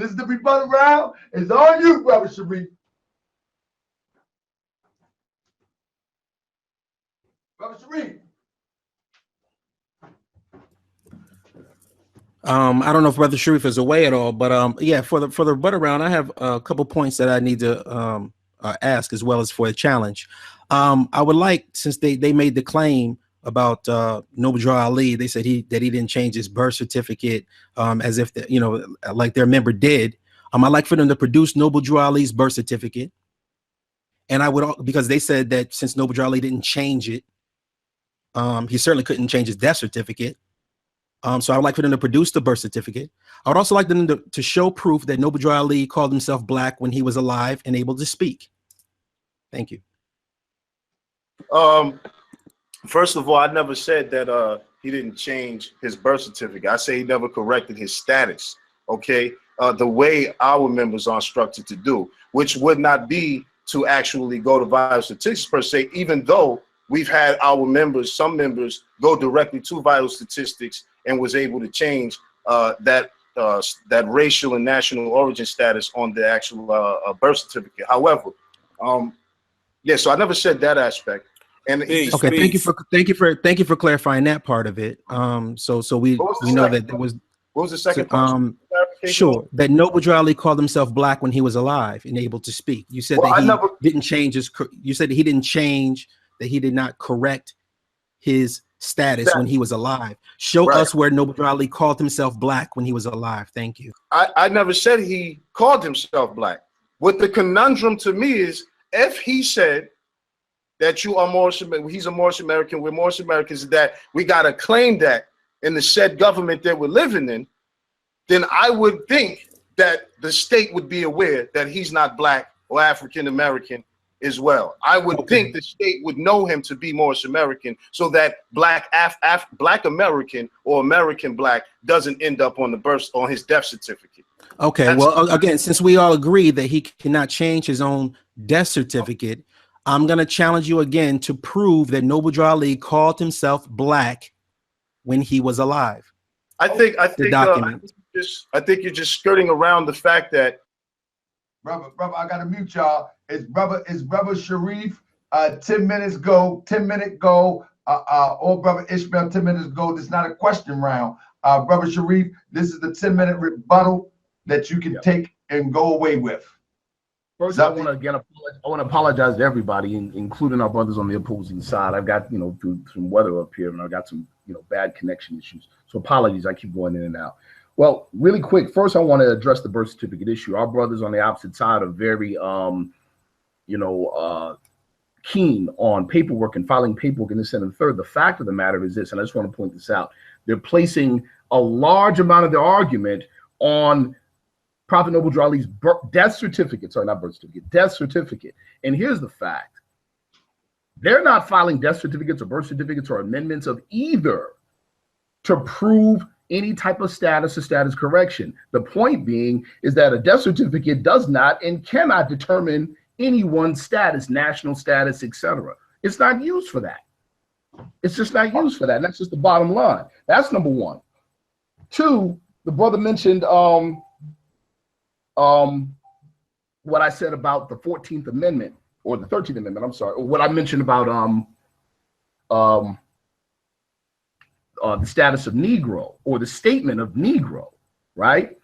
This is the rebuttal round. It's on you, Brother Sharif. Brother Sharif. I don't know if Brother Sharif is away at all, but yeah, for the rebuttal round, I have a couple points that I need to ask, as well as for the challenge. I would like, since they made the claim about Noble Drew Ali, they said that he didn't change his birth certificate, as if like their member did. I'd like for them to produce Noble Drew Ali's birth certificate, and I would, because they said that since Noble Drew Ali didn't change it, he certainly couldn't change his death certificate. So I would like for them to produce the birth certificate. I would also like them to show proof that Noble Drew Ali called himself black when he was alive and able to speak. Thank you. First of all, I never said that he didn't change his birth certificate. I say he never corrected his status, okay? The way our members are instructed to do, which would not be to actually go to vital statistics per se, even though we've had our members, some members, go directly to vital statistics and was able to change that racial and national origin status on the actual birth certificate. However, yeah, so I never said that aspect. And okay, thank you for clarifying that part of it. So we know that there was. What was the second part? Sure, that Noble Drew Ali called himself black when he was alive and able to speak. You said that he didn't change his. You said that he didn't change, that he did not correct his status when he was alive. Show us where Noble Drew Ali called himself black when he was alive. Thank you. I never said he called himself black. What the conundrum to me is, if he said that you are Moorish, he's a Moorish American, we're Moorish Americans, that we got to claim that in the said government that we're living in, then I would think that the state would be aware that he's not black or African American as well. I would think the state would know him to be Moorish American, so that black American or American black doesn't end up on the birth, on his death certificate. Okay, well, again, since we all agree that he cannot change his own death certificate, I'm going to challenge you again to prove that Noble Drew Ali called himself black when he was alive. I think you're just skirting around the fact that, brother, I gotta mute y'all. It's brother Sharif. 10 minutes go. 10-minute go. Or brother Ishmael. 10 minutes go. This is not a question round. Brother Sharif, this is the 10-minute rebuttal that you can take and go away with. First, I want to apologize to everybody, including our brothers on the opposing side. I've got, through some weather up here, and I've got some, bad connection issues. So apologies, I keep going in and out. Well, really quick, first I want to address the birth certificate issue. Our brothers on the opposite side are very, keen on paperwork and filing paperwork and this and the third. The fact of the matter is this, and I just want to point this out. They're placing a large amount of their argument on Prophet Noble Drew Ali's death certificate, sorry, not birth certificate, death certificate. And here's the fact. They're not filing death certificates or birth certificates or amendments of either to prove any type of status or status correction. The point being is that a death certificate does not and cannot determine anyone's status, national status, etc. It's not used for that. It's just not used for that. And that's just the bottom line. That's number one. Two, the brother mentioned what I said about the 14th Amendment or the 13th Amendment, I'm sorry, or what I mentioned about the status of Negro or the statement of Negro, right?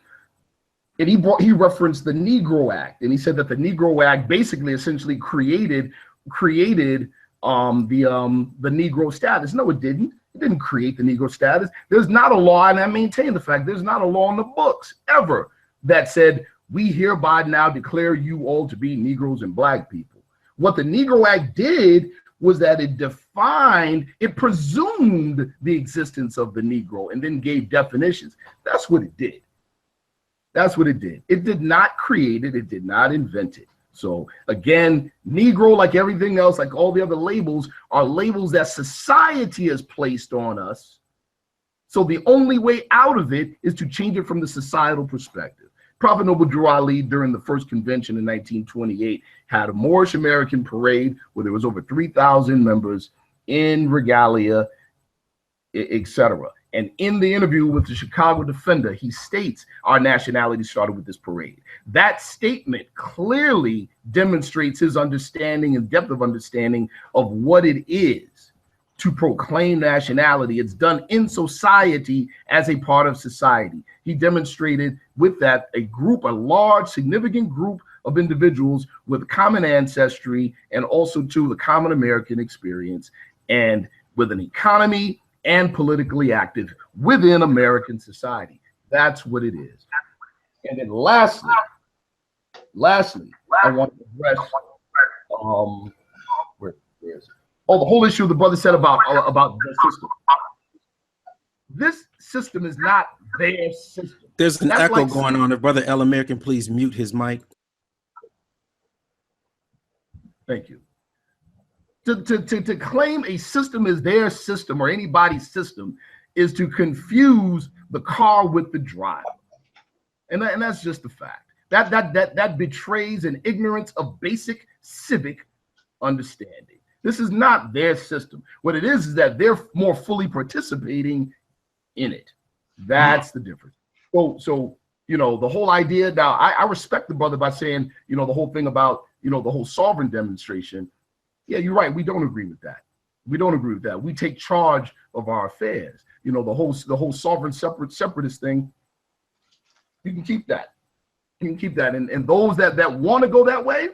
And he referenced the Negro Act, and he said that the Negro Act basically essentially created the Negro status. No, it didn't. It didn't create the Negro status. There's not a law, and I maintain the fact there's not a law in the books ever that said we hereby now declare you all to be Negroes and black people. What the Negro Act did was that it defined, it presumed the existence of the Negro and then gave definitions. That's what it did. That's what it did. It did not create it. It did not invent it. So again, Negro, like everything else, like all the other labels, are labels that society has placed on us. So the only way out of it is to change it from the societal perspective. Prophet Noble Drew Ali, during the first convention in 1928, had a Moorish American parade where there was over 3,000 members in regalia, etc. And in the interview with the Chicago Defender, he states our nationality started with this parade. That statement clearly demonstrates his understanding and depth of understanding of what it is to proclaim nationality. It's done in society as a part of society. He demonstrated with that a large, significant group of individuals with common ancestry and also to the common American experience, and with an economy and politically active within American society. That's what it is. And then lastly, I want to address where is it? Oh, the whole issue the brother said about the system. This system is not their system. There's an echo going on. If Brother Aemer can please mute his mic. Thank you. To claim a system is their system or anybody's system is to confuse the car with the driver. And that's just the fact. That betrays an ignorance of basic civic understanding. This is not their system. What it is that they're more fully participating in it. That's the difference. So you know, the whole idea now, I respect the brother by saying, you know, the whole thing about, you know, the whole sovereign demonstration. Yeah, you're right. We don't agree with that. We don't agree with that. We take charge of our affairs. You know, the whole sovereign separatist thing. You can keep that. You can keep that. And those that want to go that way,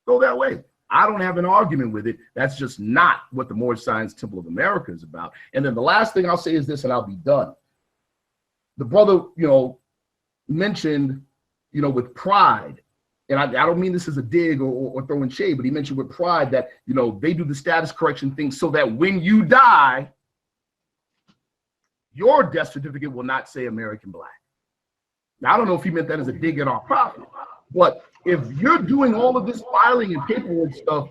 go that way. I don't have an argument with it. That's just not what the Moorish Science Temple of America is about. And then the last thing I'll say is this, and I'll be done. The brother, you know, mentioned, you know, with pride, and I don't mean this as a dig or throwing shade, but he mentioned with pride that, you know, they do the status correction thing so that when you die, your death certificate will not say American Black. Now, I don't know if he meant that as a dig at our prophet, but if you're doing all of this filing and paperwork stuff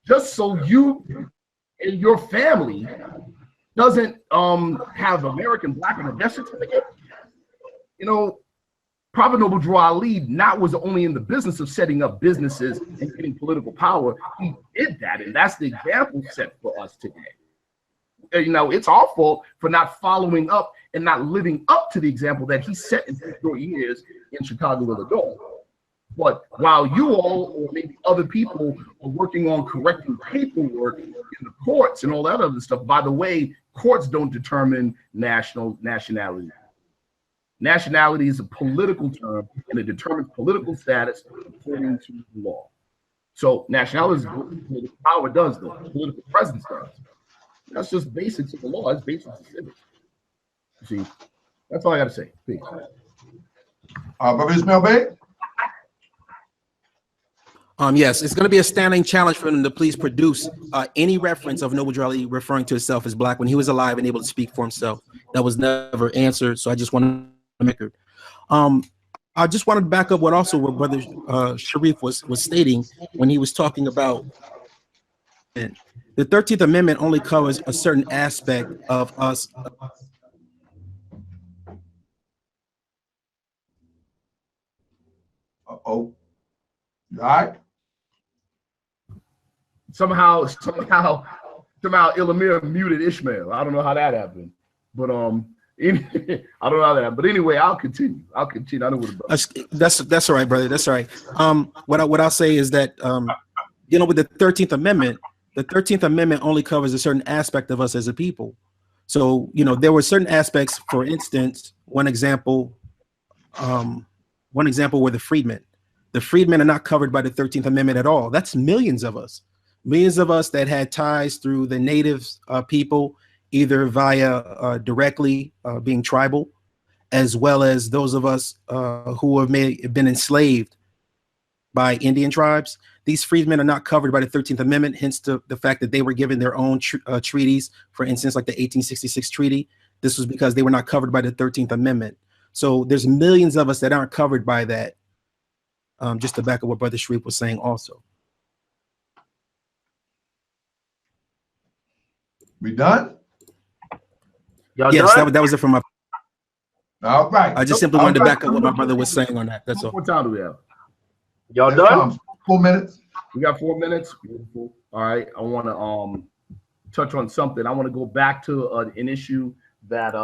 just so you and your family doesn't have American Black on a death certificate, you know, Prophet Noble Drew Ali was only in the business of setting up businesses and getting political power. He did that, and that's the example set for us today. You know, it's our fault for not following up and not living up to the example that he set in 4 years in Chicago, Illinois. But while you all, or maybe other people, are working on correcting paperwork in the courts and all that other stuff, by the way, courts don't determine nationality. Nationality is a political term, and it determines political status according to the law. So nationality is what political power does, though. Political presence does. That's just basics of the law. It's basics of civics. You see, that's all I got to say. Peace. Brother Ishmael Bey? Yes, it's going to be a standing challenge for them to please produce any reference of Noble Drew Ali referring to himself as Black when he was alive and able to speak for himself. That was never answered, so I just want to make it. I just wanted to back up what Brother Sharif was stating when he was talking about the 13th Amendment only covers a certain aspect of us. Uh-oh. All right. Somehow Aemer muted Ishmael. I don't know how that happened, but I don't know how that happened. But anyway, I'll continue. I know what that's all right, brother. That's all right. What I'll say is that dealing with the 13th Amendment, the 13th Amendment only covers a certain aspect of us as a people. So, you know, there were certain aspects, for instance, one example were the freedmen. The freedmen are not covered by the 13th Amendment at all. That's millions of us that had ties through the native people, either via directly being tribal, as well as those of us who have been enslaved by Indian tribes. These freedmen are not covered by the 13th Amendment, hence the fact that they were given their own treaties. For instance, like the 1866 treaty. This was because they were not covered by the 13th Amendment. So there's millions of us that aren't covered by that. Just to back up what Brother Sharif was saying also. We done? Yes, that was it from my. All right. I just simply wanted to back up what my brother was saying on that. That's all. What time do we have? Y'all done? 4 minutes. We got 4 minutes. Beautiful. All right. I want to touch on something. I want to go back to an issue that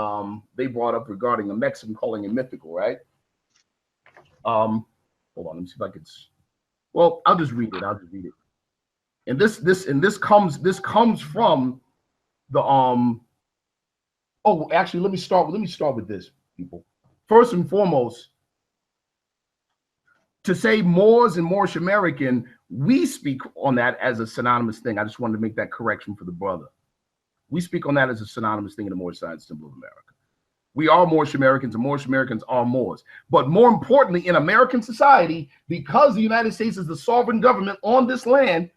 they brought up regarding a Mexican calling it mythical, right? Hold on, let me see if I can. Well, I'll just read it. And this comes from the Oh, actually, let me start with this, people. First and foremost, to say Moors and Moorish American, we speak on that as a synonymous thing. I just wanted to make that correction for the brother. We speak on that as a synonymous thing in the Moorish side symbol of America. We are Moorish Americans, and Moorish Americans are Moors. But more importantly, in American society, because the United States is the sovereign government on this land,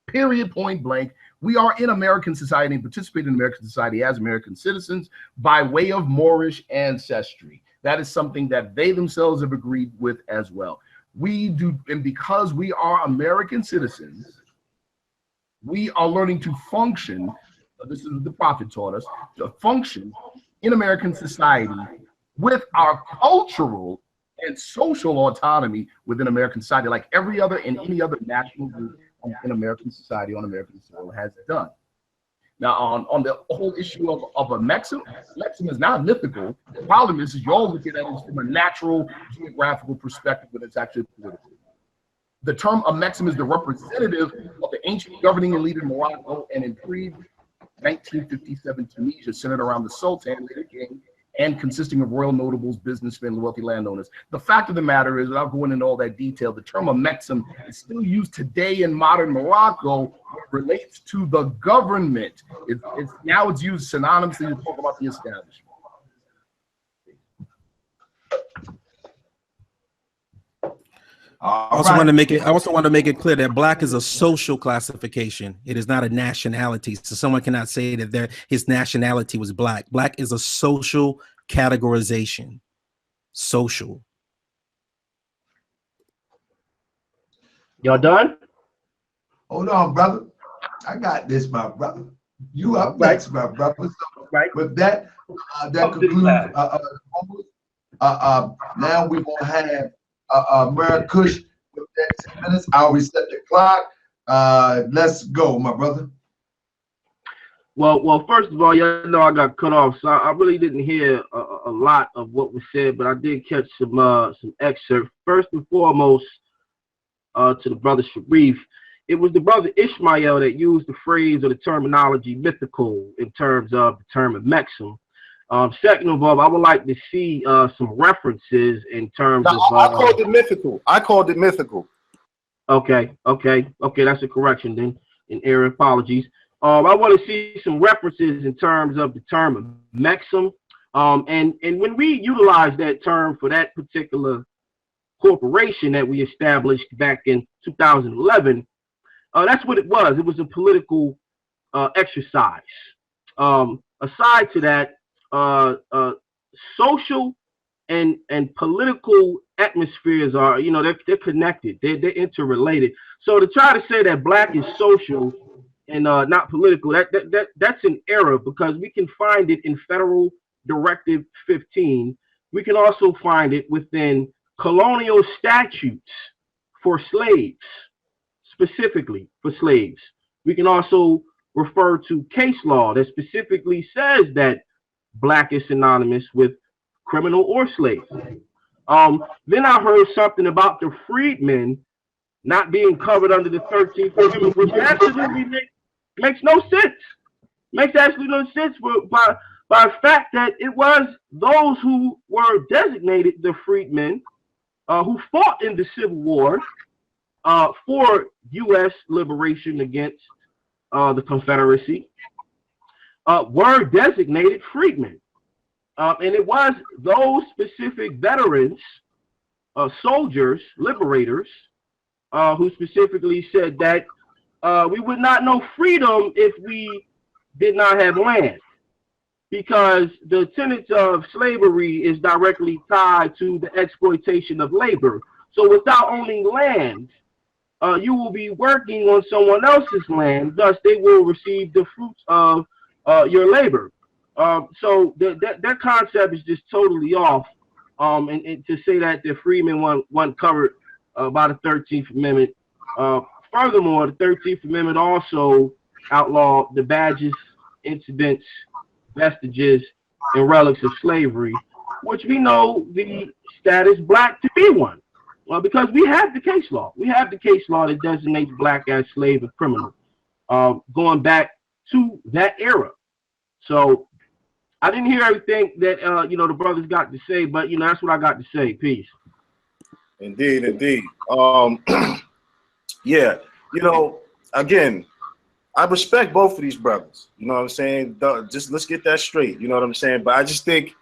period, point blank, we are in American society and participate in American society as American citizens by way of Moorish ancestry. That is something that they themselves have agreed with as well. We do, and because we are American citizens, we are learning to function. This is what the Prophet taught us, to function in American society with our cultural and social autonomy within American society, like every other and any other national group in American society on American soil has done. Now, on the whole issue of a Mexim is not mythical. The problem is you're all looking at it from a natural geographical perspective, but it's actually political. The term a Mexim is the representative of the ancient governing elite in Morocco and in pre-1957 Tunisia, centered around the Sultan, later king, and consisting of royal notables, businessmen, and wealthy landowners. The fact of the matter is, without going into all that detail, the term a Mexim is still used today in modern Morocco. It relates to the government. Now it's used synonymously to talk about the establishment. I also want to make it clear that black is a social classification. It is not a nationality. So someone cannot say that his nationality was black. Black is a social categorization. Social. Y'all done? Hold on, brother. I got this, my brother. You up next, my brother. So with that, that concludes. Now we're gonna have Murakush with that 10 minutes. I'll reset the clock. Let's go, my brother. Well, first of all, you know I got cut off, so I really didn't hear a lot of what was said, but I did catch some excerpts. First and foremost, to the brother Sharif, it was the brother Ishmael that used the phrase or the terminology mythical in terms of the term of Mexim. Second of all, I would like to see some references in terms of. I called it mythical. Okay, that's a correction then. In error, apologies. I want to see some references in terms of the term of Mexim. And when we utilize that term for that particular corporation that we established back in 2011, that's what it was. It was a political exercise. Aside to that, social and political atmospheres are, they're connected. They're interrelated. So to try to say that black is social and not political, that's an error, because we can find it in Federal Directive 15. We can also find it within colonial statutes for slaves, specifically for slaves. We can also refer to case law that specifically says that black is synonymous with criminal or slave. Then I heard something about the freedmen not being covered under the 13th Amendment, which absolutely makes no sense. Makes absolutely no sense by the fact that it was those who were designated the freedmen who fought in the Civil War for U.S. liberation against the Confederacy were designated freedmen. And it was those specific veterans, soldiers, liberators, who specifically said that we would not know freedom if we did not have land, because the tenets of slavery is directly tied to the exploitation of labor. So without owning land, you will be working on someone else's land, thus they will receive the fruits of your labor. So that concept is just totally off. And to say that the freedmen weren't covered by the 13th Amendment. Furthermore, the 13th Amendment also outlawed the badges, incidents, vestiges, and relics of slavery, which we know the status black to be one. Well, because we have the case law. We have the case law that designates black as slave and criminal, going back to that era. So I didn't hear everything that the brothers got to say, but that's what I got to say. Peace. Indeed, indeed. Yeah, again, I respect both of these brothers. You know what I'm saying? Just let's get that straight. You know what I'm saying? But I just think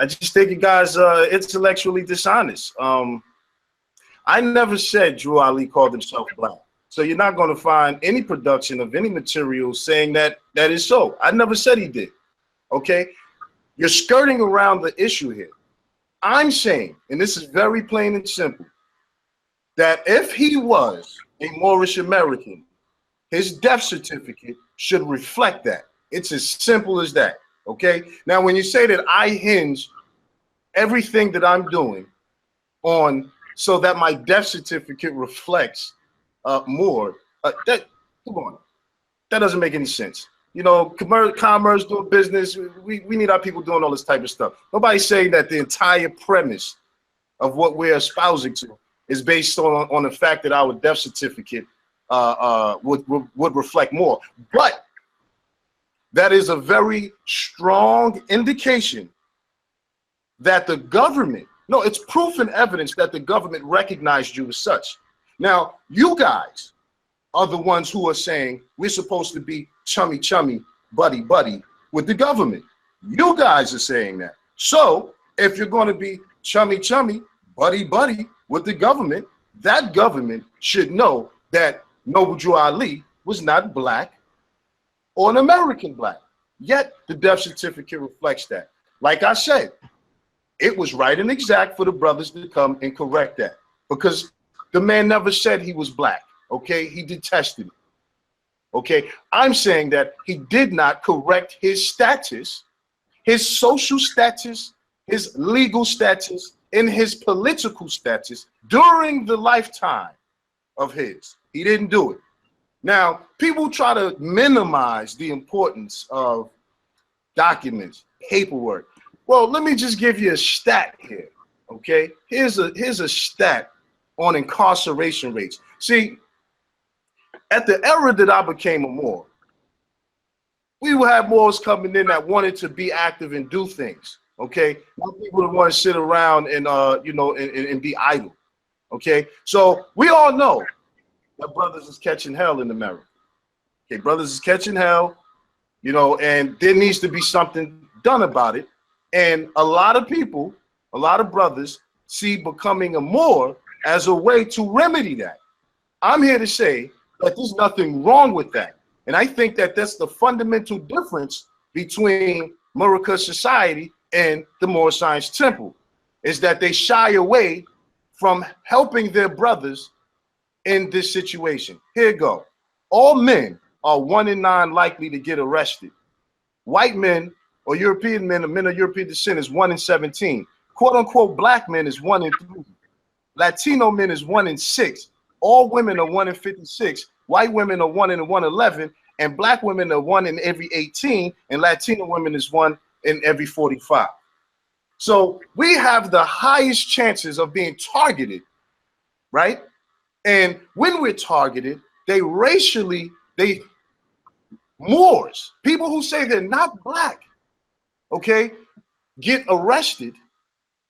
you guys intellectually dishonest. I never said Drew Ali called himself black. So you're not going to find any production of any material saying that is so. I never said he did. Okay? You're skirting around the issue here. I'm saying, and this is very plain and simple, that if he was a Moorish American, his death certificate should reflect that. It's as simple as that. Okay? Now, when you say that I hinge everything that I'm doing on so that my death certificate reflects more, come on, that doesn't make any sense. Commerce, doing business, we need our people doing all this type of stuff. Nobody's saying that the entire premise of what we're espousing to is based on the fact that our death certificate would reflect more. But that is a very strong indication that the government, it's proof and evidence that the government recognized you as such. Now, you guys are the ones who are saying we're supposed to be chummy, buddy with the government. You guys are saying that. So if you're going to be chummy, buddy with the government, that government should know that Noble Drew Ali was not black or an American black. Yet the death certificate reflects that. Like I said, it was right and exact for the brothers to come and correct that, because the man never said he was black. Okay, he detested it. Okay, I'm saying that he did not correct his status, his social status, his legal status, and his political status during the lifetime of his. He didn't do it. Now, people try to minimize the importance of documents, paperwork. Well, let me just give you a stat here. Okay, here's a stat on incarceration rates. See, at the era that I became a Moor, we would have Moors coming in that wanted to be active and do things. Okay, not people that want to sit around and and be idle. Okay, so we all know that brothers is catching hell in America. Okay, brothers is catching hell, and there needs to be something done about it. And a lot of people, a lot of brothers see becoming a Moor as a way to remedy that. I'm here to say that there's nothing wrong with that. And I think that that's the fundamental difference between Murakush society and the Moorish Science Temple, is that they shy away from helping their brothers in this situation. Here you go. All men are 1 in 9 likely to get arrested. White men or European men or men of European descent is 1 in 17. Quote unquote black men is 1 in 3. Latino men is 1 in 6. All women are 1 in 56. White women are 1 in 111, and black women are 1 in every 18, and Latino women is 1 in every 45. So we have the highest chances of being targeted, right? And when we're targeted, Moors, people who say they're not black, okay, get arrested,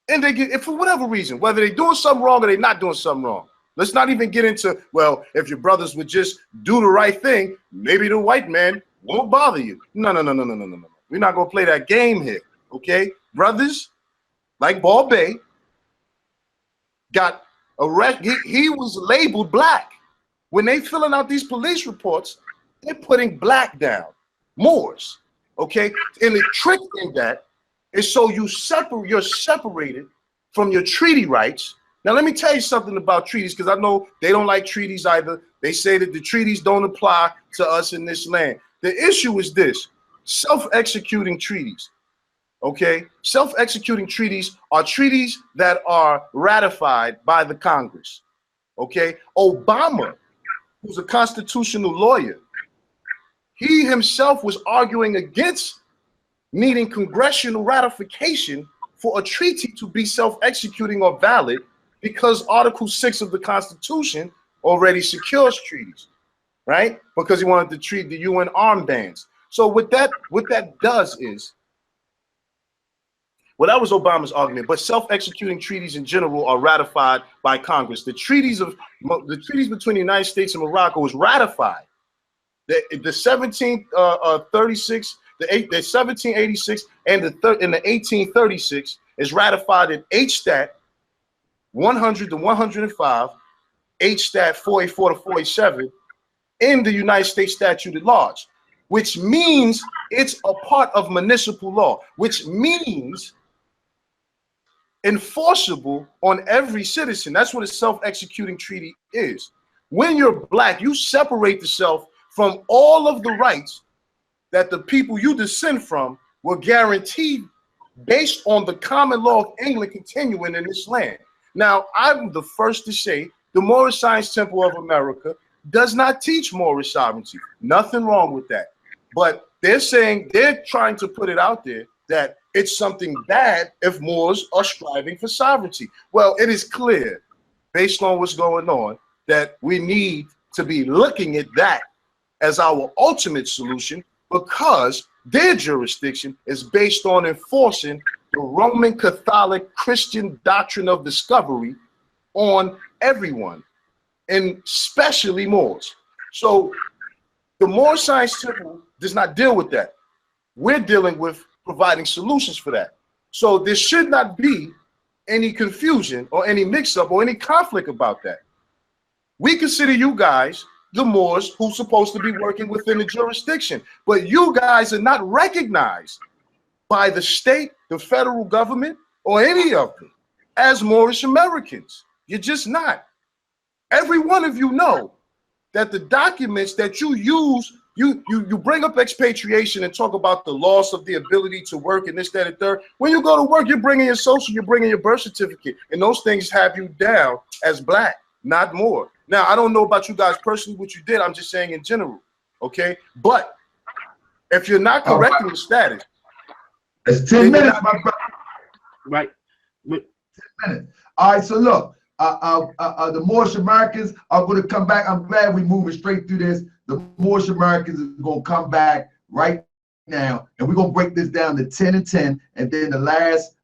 and they get, for whatever reason, whether they're doing something wrong or they're not doing something wrong. Let's not even get into, well, if your brothers would just do the right thing, maybe the white man won't bother you. No. We're not going to play that game here, okay? Brothers like Ball Bay got arrested. He was labeled black. When they filling out these police reports, they're putting black down, Moors, okay? And the trick in that is so you're separated from your treaty rights. Now, let me tell you something about treaties, because I know they don't like treaties either. They say that the treaties don't apply to us in this land. The issue is this: self-executing treaties, okay? Self-executing treaties are treaties that are ratified by the Congress, okay? Obama, who's a constitutional lawyer, he himself was arguing against needing congressional ratification for a treaty to be self-executing or valid, because Article 6 of the Constitution already secures treaties, right? Because he wanted to treat the UN armbands. So what that does is, well, that was Obama's argument, but self-executing treaties in general are ratified by Congress. The treaties between the United States and Morocco was ratified. The 1736, the 1786, and the 1836 is ratified in H-Stat 100 to 105, H-Stat 484 to 487 in the United States Statute at Large, which means it's a part of municipal law, which means enforceable on every citizen. That's what a self-executing treaty is. When you're black, you separate yourself from all of the rights that the people you descend from were guaranteed based on the common law of England continuing in this land. Now, I'm the first to say the Moorish Science Temple of America does not teach Moorish sovereignty. Nothing wrong with that. But they're saying, they're trying to put it out there that it's something bad if Moors are striving for sovereignty. Well, it is clear, based on what's going on, that we need to be looking at that as our ultimate solution, because their jurisdiction is based on enforcing the Roman Catholic Christian doctrine of discovery on everyone, and especially Moors. So the Moorish Science Temple does not deal with that. We're dealing with providing solutions for that. So there should not be any confusion or any mix-up or any conflict about that. We consider you guys the Moors who's supposed to be working within the jurisdiction, but you guys are not recognized by the state, the federal government, or any of them as Moorish Americans. You're just not. Every one of you know that the documents that you use, you bring up expatriation and talk about the loss of the ability to work and this, that, and third. When you go to work, you're bringing your social, you're bringing your birth certificate, and those things have you down as black, not Moor. Now, I don't know about you guys personally what you did. I'm just saying in general, okay? But if you're not correcting the status, it's 10 minutes, my brother. Right. 10 minutes. All right, so look, the Moorish Americans are going to come back. I'm glad we're moving straight through this. The Moorish Americans is going to come back right now, and we're going to break this down to 10 and 10, and then the last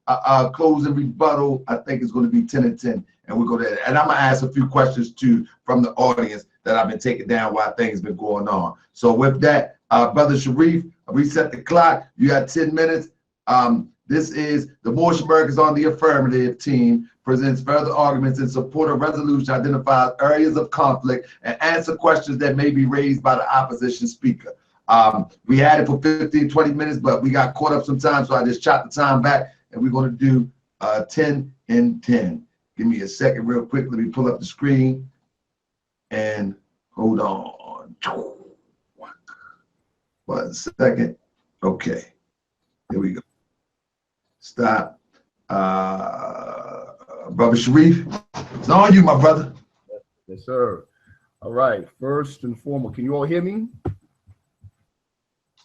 closing rebuttal, I think, is going to be 10 and 10, and we'll go there. And I'm going to ask a few questions, too, from the audience that I've been taking down while things been going on. So with that, Brother Sharif, reset the clock. You got 10 minutes. This is the Moorish Americans on the Affirmative team presents further arguments in support of resolution, identifies areas of conflict, and answer questions that may be raised by the opposition speaker. We had it for 15, 20 minutes, but we got caught up some time, so I just chopped the time back, and we're going to do 10 and 10. Give me a second real quick. Let me pull up the screen, and hold on. 1 second. Okay, here we go. Stop. Brother Sharif, it's on you, my brother. Yes, sir. All right. First and foremost, can you all hear me?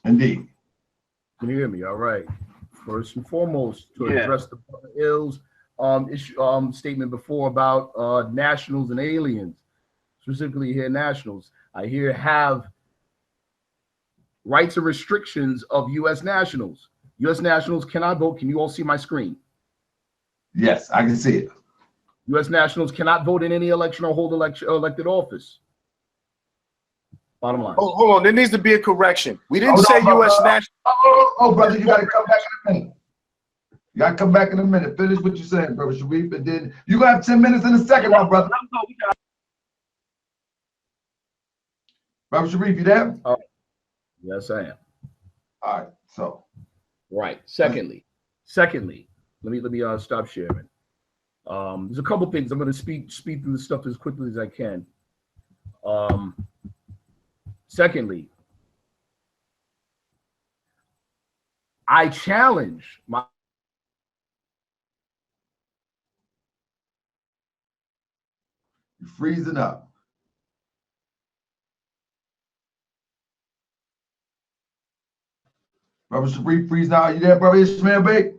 Indeed. Can you hear me? All right. First and foremost, to address the Brother Ill's statement before about nationals and aliens, specifically here nationals. I here have rights and restrictions of U.S. nationals. U.S. nationals cannot vote. Can you all see my screen? Yes, I can see it. U.S. nationals cannot vote in any election or hold elected office. Bottom line. Oh, hold on. There needs to be a correction. We didn't say U.S. nationals. Brother, you got to come back in a minute. You got to come back in a minute. Finish what you're saying, Brother Sharif, and then you got to have 10 minutes in a second, my brother. Brother Sharif, you there? Yes, I am. All right, so. Right. Secondly, let me stop sharing. There's a couple things. I'm going to speed through the stuff as quickly as I can. Secondly, I challenge my You're freezing up. Brother Sharif, freeze now. Are you there, brother Ishmael, babe?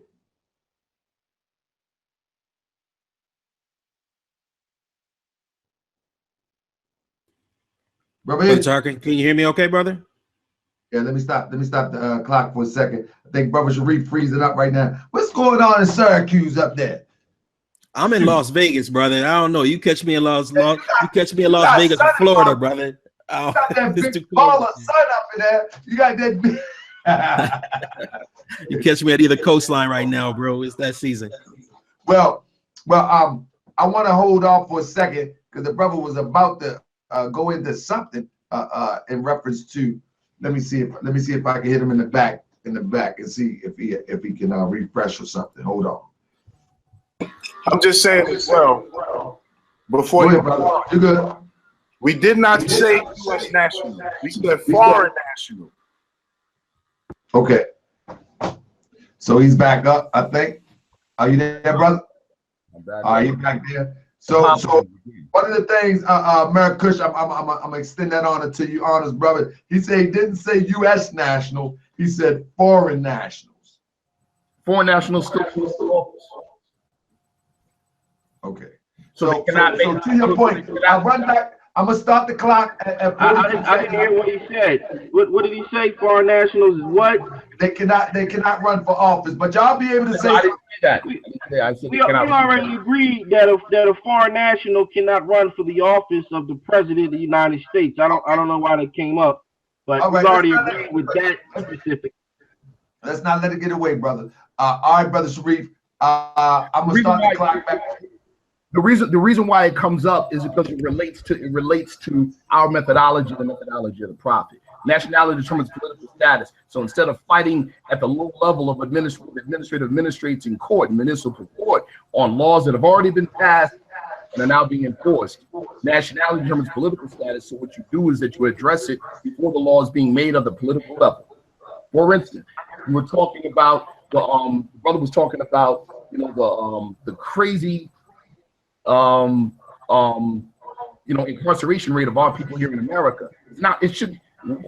Brother Brother Ish. Tarkin, can you hear me okay, brother? Yeah, let me stop the clock for a second. I think brother Sharif freezing up right now. What's going on in Syracuse up there? I'm in Las Vegas, brother. I don't know. You catch me in Las Vegas, sun Florida, up, brother. Oh, you got that it's big too ball cold. of sun up in there. You got that big. You catch me at either coastline right now, bro. It's that season. Well, I want to hold off for a second because the brother was about to go into something in reference to. Let me see if I can hit him in the back and see if he can refresh or something. Hold on. I'm just saying as well, before Go ahead, brother. You good? we did not say U.S. national. We said foreign national. Okay. So he's back up, I think. Are you there, brother? All right, he's back there. So one of the things, Murakush, I'm gonna extend that honor to you, honest brother. He said he didn't say U.S. national. He said foreign nationals. Foreign nationals still hold office. Okay. So So to your point, I'll run back. I'm gonna start the clock at 42 I didn't hear what he said. What did he say? Foreign nationals is what? They cannot run for office, but y'all be able to say. I didn't say that. We already agreed that a foreign national cannot run for the office of the president of the United States. I don't know why that came up, but All right, we already agreed with that specific. Let's not let it get away, brother. All right, brother Sharif. I'm gonna start the clock back. The reason why it comes up is because it relates to our methodology, the methodology of the prophet. Nationality determines political status. So instead of fighting at the low level of administrative in court, municipal court, on laws that have already been passed and are now being enforced, nationality determines political status. So what you do is that you address it before the law is being made of the political level. For instance, we were talking about the brother was talking about the crazy incarceration rate of our people here in America.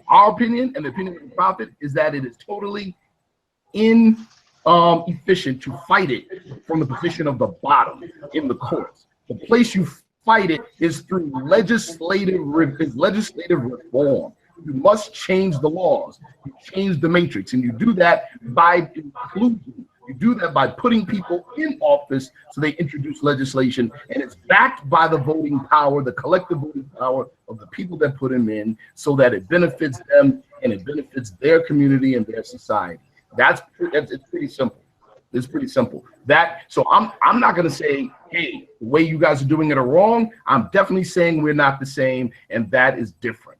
Our opinion and the opinion of the prophet is that it is totally inefficient to fight it from the position of the bottom in the courts. The place you fight it is through legislative reform. You must change the laws, you change the matrix, and you do that by inclusion. You do that by putting people in office so they introduce legislation, and it's backed by the voting power, the collective voting power of the people that put them in, so that it benefits them and it benefits their community and their society. It's pretty simple. It's pretty simple. So I'm not going to say, hey, the way you guys are doing it are wrong. I'm definitely saying we're not the same, and that is different.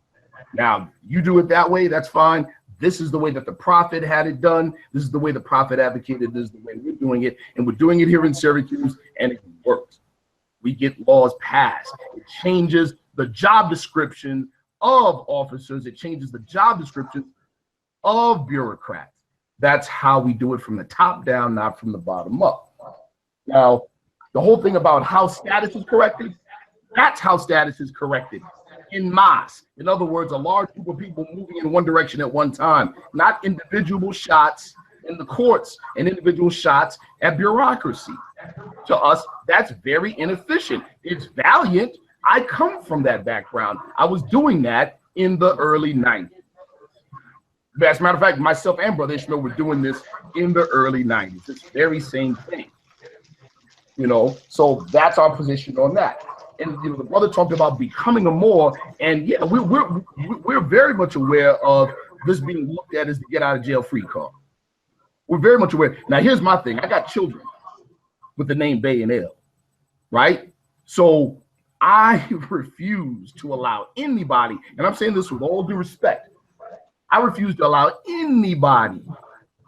Now, you do it that way, that's fine. This is the way that the prophet had it done. This is the way the prophet advocated. This is the way we're doing it. And we're doing it here in Syracuse, and it works. We get laws passed. It changes the job description of officers. It changes the job description of bureaucrats. That's how we do it from the top down, not from the bottom up. Now, the whole thing about how status is corrected, that's how status is corrected. In mass. In other words, a large group of people moving in one direction at one time, not individual shots in the courts and individual shots at bureaucracy. To us, that's very inefficient. It's valiant. I come from that background. I was doing that in the early 90s. As a matter of fact, myself and Brother Ishmael were doing this in the early 90s. It's the very same thing. So that's our position on that. And the brother talked about becoming a Moor, and yeah, we're very much aware of this being looked at as the get out of jail free card. We're very much aware. Now, here's my thing: I got children with the name Bay and L, right? So I refuse to allow anybody, and I'm saying this with all due respect, I refuse to allow anybody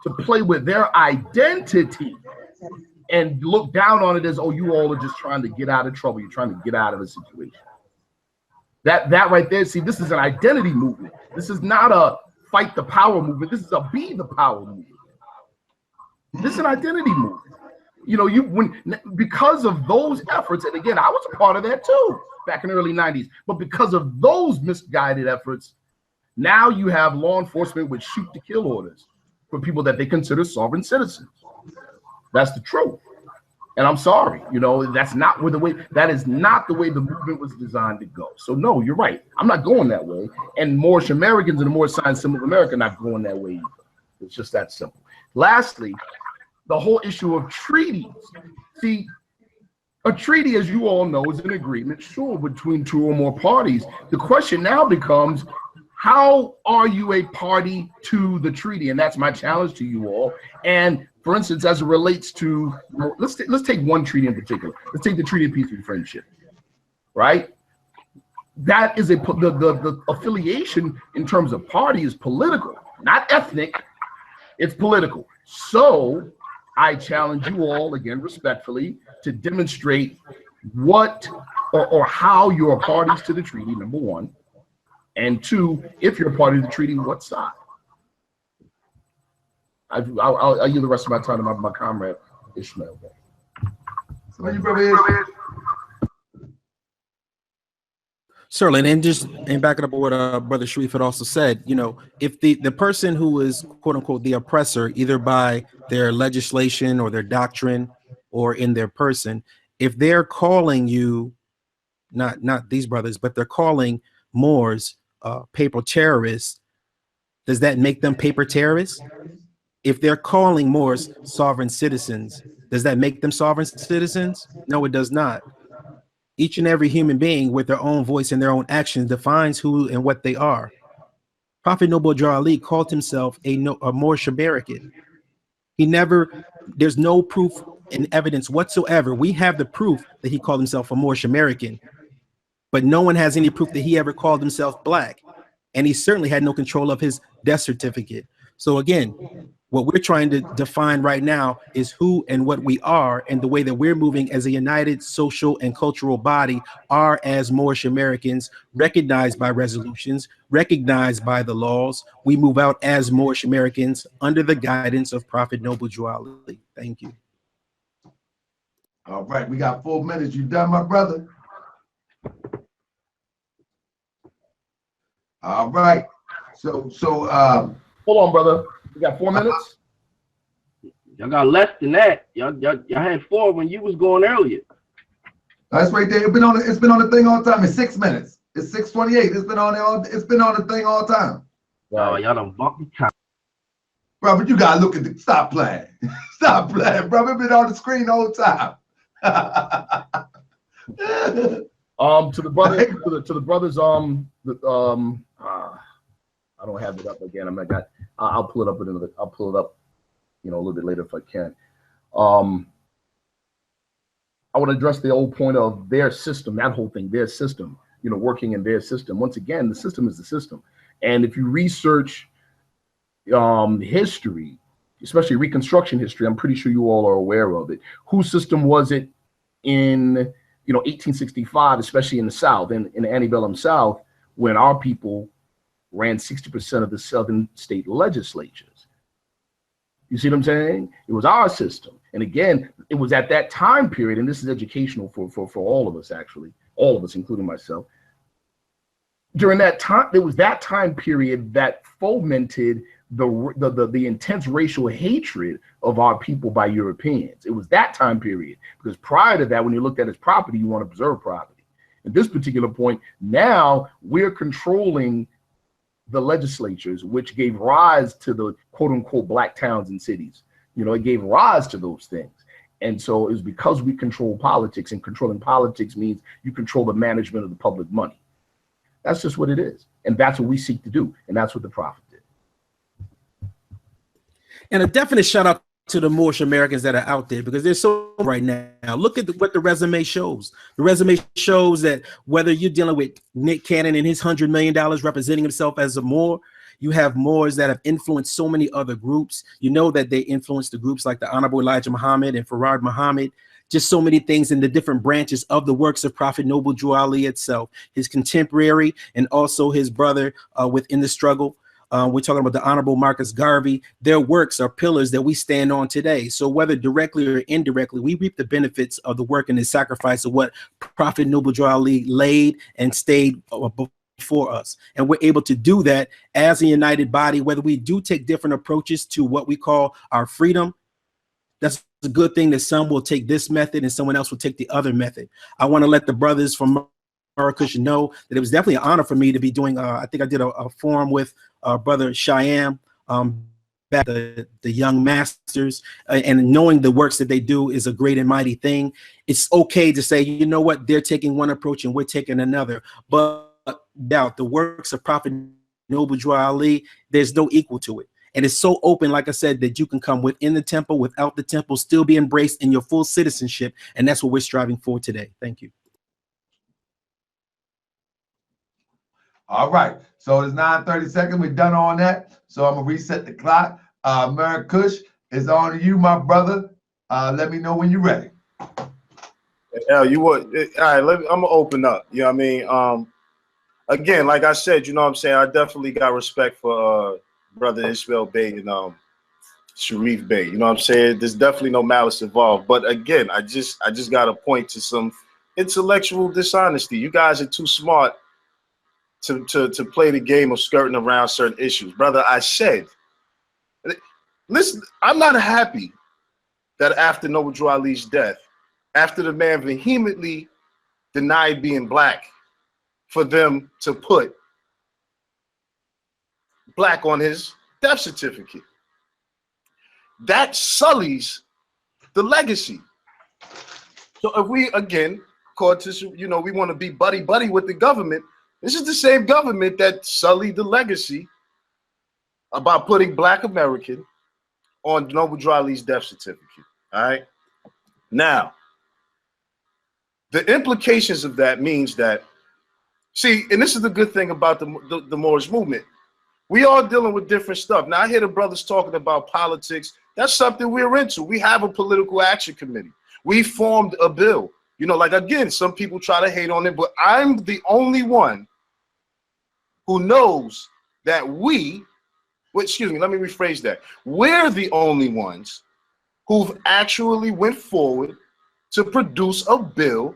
to play with their identity and look down on it as, oh, you all are just trying to get out of trouble. You're trying to get out of a situation. That right there, see, this is an identity movement. This is not a fight the power movement. This is a be the power movement. This is an identity movement. Because of those efforts, and again, I was a part of that too back in the early 90s, but because of those misguided efforts, now you have law enforcement with shoot to kill orders. for people that they consider sovereign citizens. That's the truth. And I'm sorry, you know, that is not the way the movement was designed to go. So no, you're right. I'm not going that way. And Moorish Americans and the Moorish Science Symbol of America are not going that way either. It's just that simple. Lastly, the whole issue of treaties. See, a treaty, as you all know, is an agreement, sure, between two or more parties. The question now becomes, how are you a party to the treaty? And that's my challenge to you all. And for instance, as it relates to, let's take one treaty in particular. Let's take the Treaty of Peace and Friendship, right? That is the affiliation in terms of party is political, not ethnic. It's political. So I challenge you all, again, respectfully, to demonstrate what or how you're parties to the treaty, number one. And two, if you're a party to the treaty, what side? I'll yield the rest of my time to my comrade, Ishmael. So you brother Certainly, and backing up what Brother Sharif had also said, you know, if the person who is quote unquote the oppressor, either by their legislation or their doctrine or in their person, if they're calling you, not these brothers, but they're calling Moors paper terrorists, does that make them paper terrorists? If they're calling Moors sovereign citizens, does that make them sovereign citizens? No, it does not. Each and every human being with their own voice and their own actions defines who and what they are. Prophet Noble Drew Ali called himself a Moorish American. There's no proof and evidence whatsoever. We have the proof that he called himself a Moorish American, but no one has any proof that he ever called himself black. And he certainly had no control of his death certificate. So again, what we're trying to define right now is who and what we are, and the way that we're moving as a united social and cultural body are as Moorish Americans, recognized by resolutions, recognized by the laws. We move out as Moorish Americans under the guidance of Prophet Noble Drew Ali. Thank you. All right, we got 4 minutes. You done, my brother? All right. So hold on, brother. We got 4 minutes. Y'all got less than that. Y'all had 4 when you was going earlier. That's right there. It's been on the thing all the time. It's 6 minutes. It's 6:28. It's been on the thing all the time. Oh, y'all done bumped the time. Brother, you gotta look at the stop playing. Stop playing, brother. It's been on the screen the whole time. To the brothers, I don't have it up again. I'll pull it up a little bit later if I can. I want to address the old point of their system, that whole thing, their system, working in their system. Once again, the system is the system. And if you research history, especially Reconstruction history, I'm pretty sure you all are aware of it. Whose system was it in 1865, especially in the South, in the antebellum South, when our people ran 60% of the Southern state legislatures? You see what I'm saying? It was our system. And again, it was at that time period, and this is educational for all of us, actually, all of us, including myself. During that time, there was that time period that fomented the intense racial hatred of our people by Europeans. It was that time period, because prior to that, when you looked at it as property, you want to preserve property. At this particular point, now we're controlling the legislatures, which gave rise to the quote unquote black towns and cities. It gave rise to those things. And so it was because we control politics, and controlling politics means you control the management of the public money. That's just what it is. And that's what we seek to do. And that's what the Prophet did. And a definite shout out to the Moorish Americans that are out there, because they're so right now. Look at what the resume shows. The resume shows that whether you're dealing with Nick Cannon and his $100 million representing himself as a Moor, you have Moors that have influenced so many other groups. That they influenced the groups like the Honorable Elijah Muhammad and Farad Muhammad, just so many things in the different branches of the works of Prophet Noble Drew Ali itself, his contemporary, and also his brother within the struggle. We're talking about the Honorable Marcus Garvey. Their works are pillars that we stand on today. So whether directly or indirectly, we reap the benefits of the work and the sacrifice of what Prophet Noble Drew Ali laid and stayed for us. And we're able to do that as a united body, whether we do take different approaches to what we call our freedom. That's a good thing that some will take this method and someone else will take the other method. I want to let the brothers from Murakush know that it was definitely an honor for me to be doing, I think I did a forum with brother Shyaam, back the young masters, and knowing the works that they do is a great and mighty thing. It's okay to say, you know what, they're taking one approach and we're taking another, but doubt the works of Prophet Noble Drew Ali, there's no equal to it. And it's so open, like I said, that you can come within the temple, without the temple, still be embraced in your full citizenship. And that's what we're striving for today. Thank you. All right. So it's 9:30. We're done on that. So I'm going to reset the clock. Murakush, it's on to you, my brother. Let me know when you're ready. Yeah, you would. All right, I'm going to open up. You know what I mean? Again, like I said, you know what I'm saying? I definitely got respect for brother Ishmael Bey and Sharif Bey. You know what I'm saying? There's definitely no malice involved. But again, I just got to point to some intellectual dishonesty. You guys are too smart to play the game of skirting around certain issues. Brother, I said, listen, I'm not happy that after Noble Drew Ali's death, after the man vehemently denied being black, for them to put black on his death certificate. That sullies the legacy. So if we, again, you know, we want to be buddy-buddy with the government, this is the same government that sullied the legacy about putting black American on Noble Drew Ali's death certificate, all right? Now, the implications of that means that, see, and this is the good thing about the Moorish movement. We are dealing with different stuff. Now, I hear the brothers talking about politics. That's something we're into. We have a political action committee. We formed a bill. You know, like, again, some people try to hate on it, but I'm the only one who knows that excuse me, let me rephrase that. We're the only ones who've actually went forward to produce a bill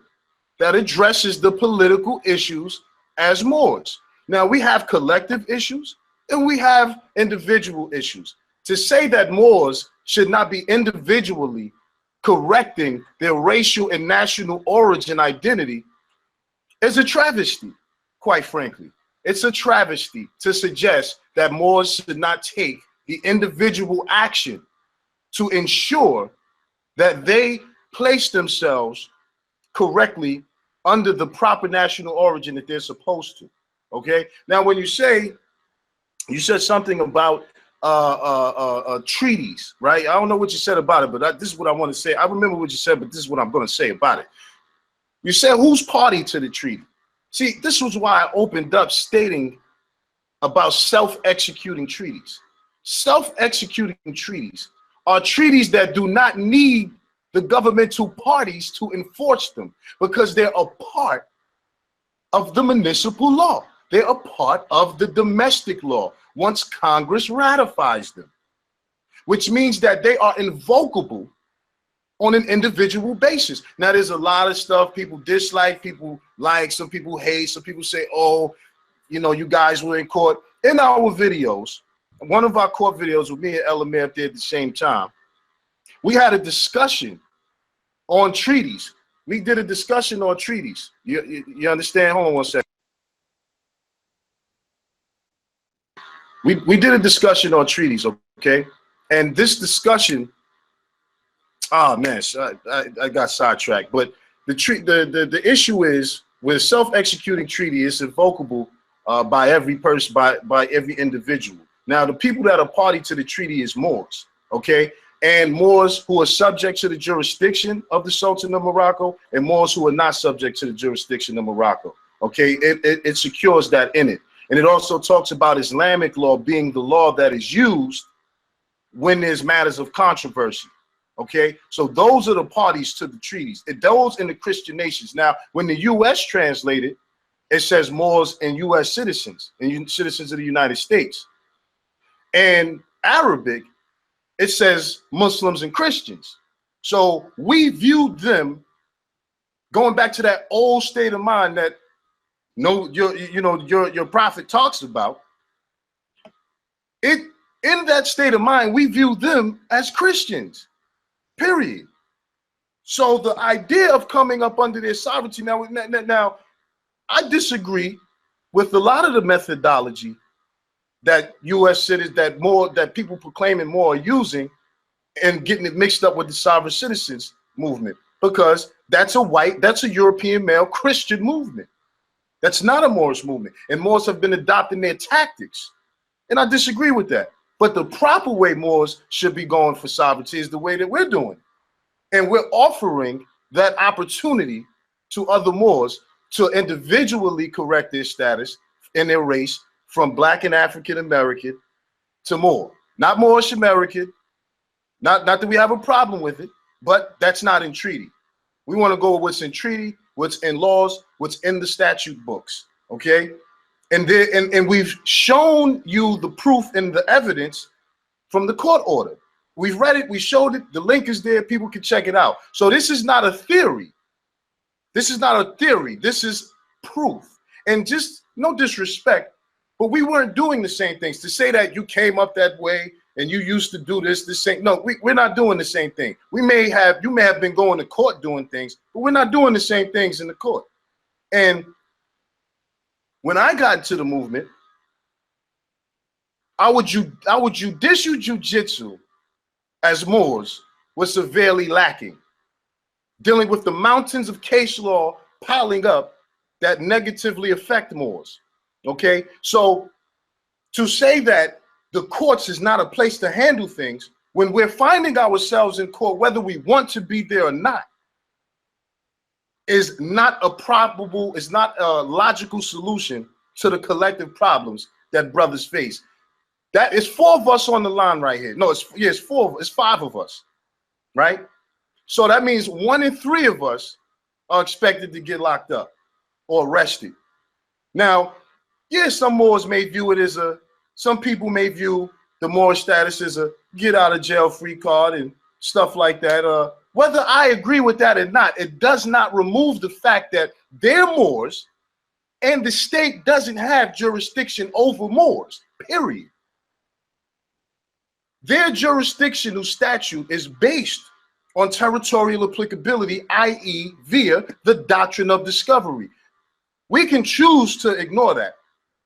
that addresses the political issues as Moors. Now, we have collective issues and we have individual issues. To say that Moors should not be individually correcting their racial and national origin identity is a travesty, quite frankly. It's a travesty to suggest that Moors should not take the individual action to ensure that they place themselves correctly under the proper national origin that they're supposed to. Okay. Now, when you said something about treaties, right? I don't know what you said about it, but this is what I want to say. I remember what you said, but this is what I'm going to say about it. You said, who's party to the treaty? See, this was why I opened up stating about self-executing treaties. Self-executing treaties are treaties that do not need the governmental parties to enforce them because they're a part of the municipal law. They're a part of the domestic law once Congress ratifies them, which means that they are invocable on an individual basis. Now, there's a lot of stuff people dislike, people like, some people hate, some people say, oh, you know, you guys were in court. In our videos, one of our court videos with me and Aemer up there at the same time, we had a discussion on treaties. We did a discussion on treaties. You understand? Hold on one second. We did a discussion on treaties, okay? And this discussion, oh man, I got sidetracked. But the issue is with self-executing treaty, it's invocable by every person, by every individual. Now, the people that are party to the treaty is Moors, okay? And Moors who are subject to the jurisdiction of the Sultan of Morocco and Moors who are not subject to the jurisdiction of Morocco, okay? It secures that in it. And it also talks about Islamic law being the law that is used when there's matters of controversy, okay? So those are the parties to the treaties. Those in the Christian nations. Now, when the U.S. translated, it says Moors and U.S. citizens and citizens of the United States. And Arabic, it says Muslims and Christians. So we viewed them, going back to that old state of mind that your prophet talks about, it in that state of mind, we view them as Christians, period. So the idea of coming up under their sovereignty, now I disagree with a lot of the methodology that U.S. citizens, that people proclaiming more are using, and getting it mixed up with the sovereign citizens movement, because that's a European male Christian movement. That's not a Moorish movement, and Moors have been adopting their tactics, and I disagree with that. But the proper way Moors should be going for sovereignty is the way that we're doing, and we're offering that opportunity to other Moors to individually correct their status and their race from Black and African American to Moor, not Moorish American. Not that we have a problem with it, but that's not in treaty. We want to go with what's in treaty, what's in laws, what's in the statute books, okay? And we've shown you the proof and the evidence from the court order. We've read it, we showed it, the link is there, people can check it out. So this is not a theory. This is not a theory, this is proof. And just no disrespect, but we weren't doing the same things. To say that you came up that way and you used to do this same, no, we're not doing the same thing. You may have been going to court doing things, but we're not doing the same things in the court. And when I got into the movement, our judicial jujitsu as Moors was severely lacking, dealing with the mountains of case law piling up that negatively affect Moors. Okay, so to say that the courts is not a place to handle things when we're finding ourselves in court, whether we want to be there or not, is not a logical solution to the collective problems that brothers face. That is 4 of us on the line right here. No, it's 5 of us, right? So that means 1 in 3 of us are expected to get locked up or arrested. Now, yeah, some Moors may view it some people may view the Moorish status as a get out of jail free card and stuff like that. Whether I agree with that or not, it does not remove the fact that they're Moors and the state doesn't have jurisdiction over Moors, period. Their jurisdictional statute is based on territorial applicability, i.e. via the doctrine of discovery. We can choose to ignore that,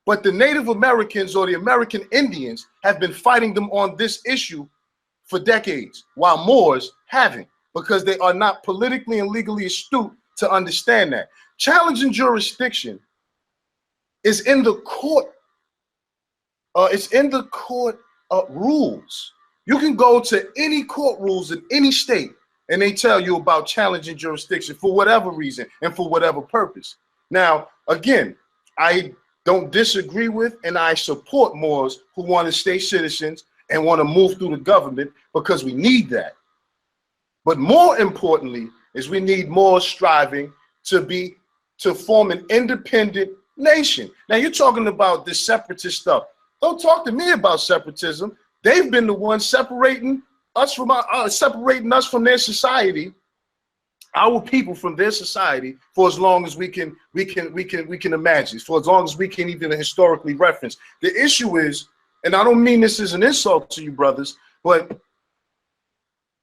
but the Native Americans or the American Indians have been fighting them on this issue for decades, while Moors haven't, because they are not politically and legally astute to understand that. Challenging jurisdiction is in the court. It's in the court rules. You can go to any court rules in any state, and they tell you about challenging jurisdiction for whatever reason and for whatever purpose. Now, again, I don't disagree with and I support Moors who want to stay citizens and want to move through the government, because we need that. But more importantly is we need Moors striving to form an independent nation. Now, you're talking about this separatist stuff. Don't talk to me about separatism. They've been the ones separating us from their society, our people from their society, for as long as we can imagine, for as long as we can even historically reference. The issue is, and I don't mean this as an insult to you brothers, but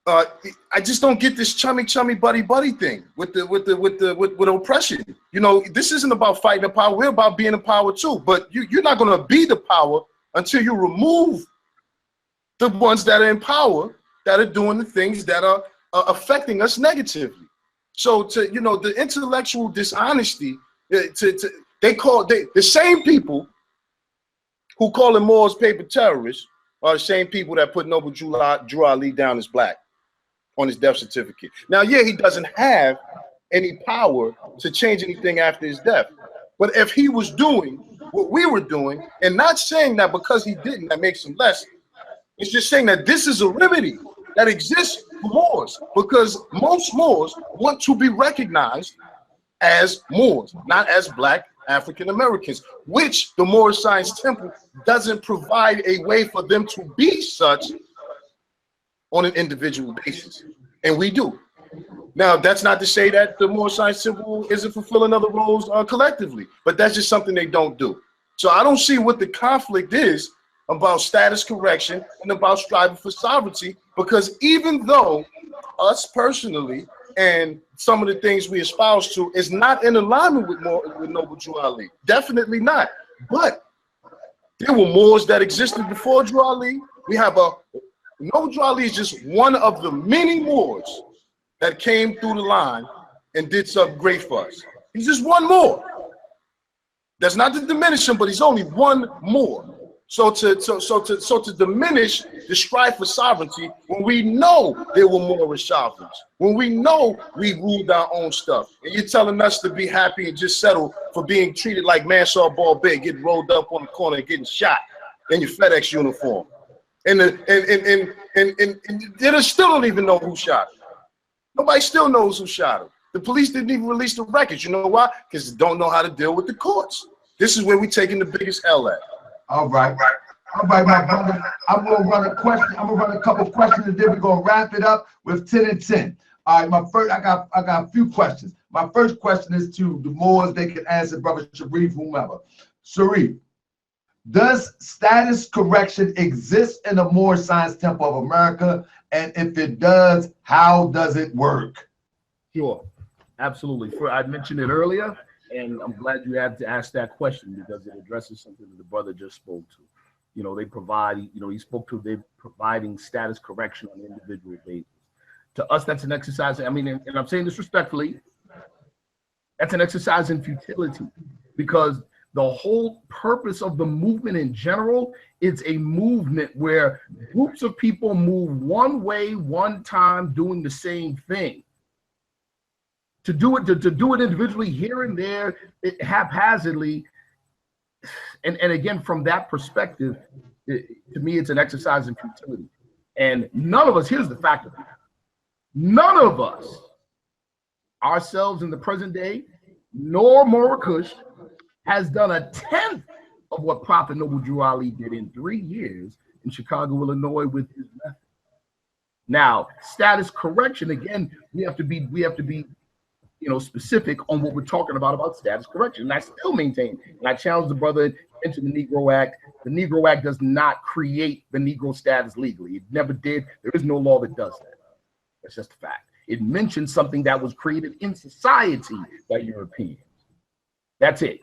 I just don't get this chummy buddy thing with oppression. You know, this isn't about fighting the power. We're about being in power too. But you're not going to be the power until you remove the ones that are in power, that are doing the things that are affecting us negatively. So the intellectual dishonesty, the same people who call the Moors paper terrorists are the same people that put Noble Drew Ali down as black on his death certificate. Now, yeah, he doesn't have any power to change anything after his death. But if he was doing what we were doing, and not saying that because he didn't, that makes him less, it's just saying that this is a remedy that exists for Moors, because most Moors want to be recognized as Moors, not as black African Americans, which the Moorish Science Temple doesn't provide a way for them to be such on an individual basis. And we do. Now, that's not to say that the Moorish Science Temple isn't fulfilling other roles collectively, but that's just something they don't do. So I don't see what the conflict is about status correction and about striving for sovereignty, because even though us personally and some of the things we espouse to is not in alignment with Noble Drew Ali, definitely not. But there were Moors that existed before Drew Ali. We have Noble Drew Ali is just one of the many Moors that came through the line and did something great for us. He's just one more. That's not to diminish him, but he's only one more. So to diminish the strive for sovereignty when we know there were Moorish sovereigns, when we know we ruled our own stuff, and you're telling us to be happy and just settle for being treated like Mansour Ball Bey, getting rolled up on the corner and getting shot in your FedEx uniform, and they still don't even know who shot him. Nobody still knows who shot him. The police didn't even release the records. You know why? Because they don't know how to deal with the courts. This is where we're taking the biggest L at. All right, my brother. I'm gonna run a question. I'm gonna run a couple questions, and then we're gonna wrap it up with 10 and 10. All right, I got a few questions. My first question is to the Moors. They can answer, brother Sharif, whomever. Sharif, does status correction exist in the Moorish Science Temple of America? And if it does, how does it work? Sure, absolutely. I mentioned it earlier, and I'm glad you had to ask that question because it addresses something that the brother just spoke to. You know, they provide, you know, he spoke to they're providing status correction on an individual basis. To us, that's an exercise. I mean, and I'm saying this respectfully, that's an exercise in futility, because the whole purpose of the movement in general is a movement where groups of people move one way, one time, doing the same thing. To do it individually here and there, haphazardly, and again, from that perspective, to me, it's an exercise in futility. And none of us, here's the fact of it, none of us, ourselves in the present day, nor Murakush, has done a 10th of what Prophet Noble Drew Ali did in 3 years in Chicago, Illinois, with his method. Now, status correction, again, we have to be, you know, specific on what we're talking about status correction. And I still maintain, and I challenge the brother into the Negro Act. The Negro Act does not create the Negro status legally. It never did. There is no law that does that. That's just a fact. It mentions something that was created in society by Europeans. That's it.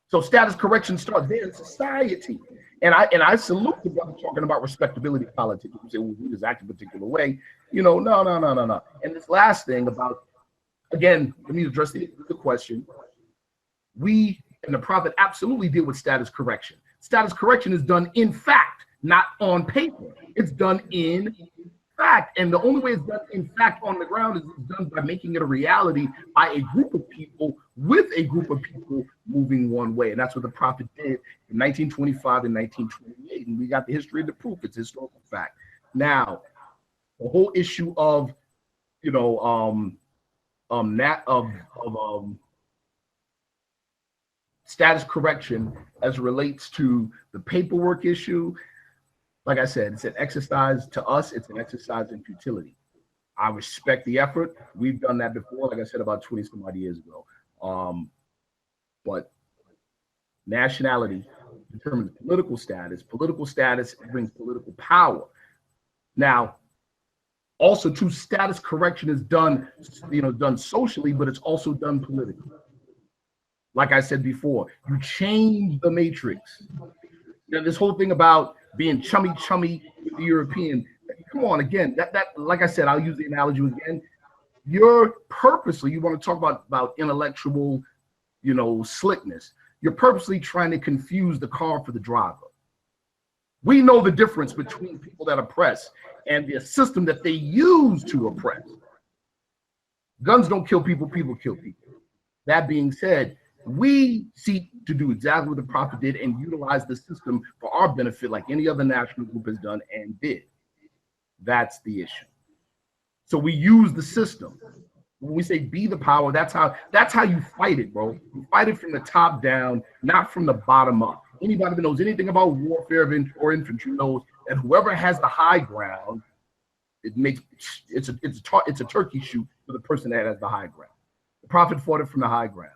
So status correction starts there in society. And I salute the brother talking about respectability politics. You say, well, we just act a particular way. You know, no. And this last thing about, again, let me address the question. We and the Prophet absolutely deal with status correction. Status correction is done in fact, not on paper. It's done in fact. And the only way it's done in fact on the ground is it's done by making it a reality by a group of people with a group of people moving one way. And that's what the Prophet did in 1925 and 1928. And we got the history of the proof. It's a historical fact. Now, the whole issue of, you know, status correction as it relates to the paperwork issue, like I said, it's an exercise to us. It's an exercise in futility. I respect the effort. We've done that before, like I said, about 20 some odd years ago. But nationality determines political status. Political status brings political power. Now, also, too, status correction is done, you know, done socially, but it's also done politically. Like I said before, you change the matrix. Now, this whole thing about being chummy with the European, come on, again, that like I said, I'll use the analogy again. You're purposely, you want to talk about intellectual, you know, slickness. You're purposely trying to confuse the car for the driver. We know the difference between people that oppress and the system that they use to oppress. Guns don't kill people, people kill people. That being said, we seek to do exactly what the Prophet did and utilize the system for our benefit like any other national group has done and did. That's the issue. So we use the system. When we say be the power, that's how you fight it, bro. You fight it from the top down, not from the bottom up. Anybody that knows anything about warfare or infantry knows that whoever has the high ground it's a turkey shoot for the person that has the high ground. The Prophet fought it from the high ground.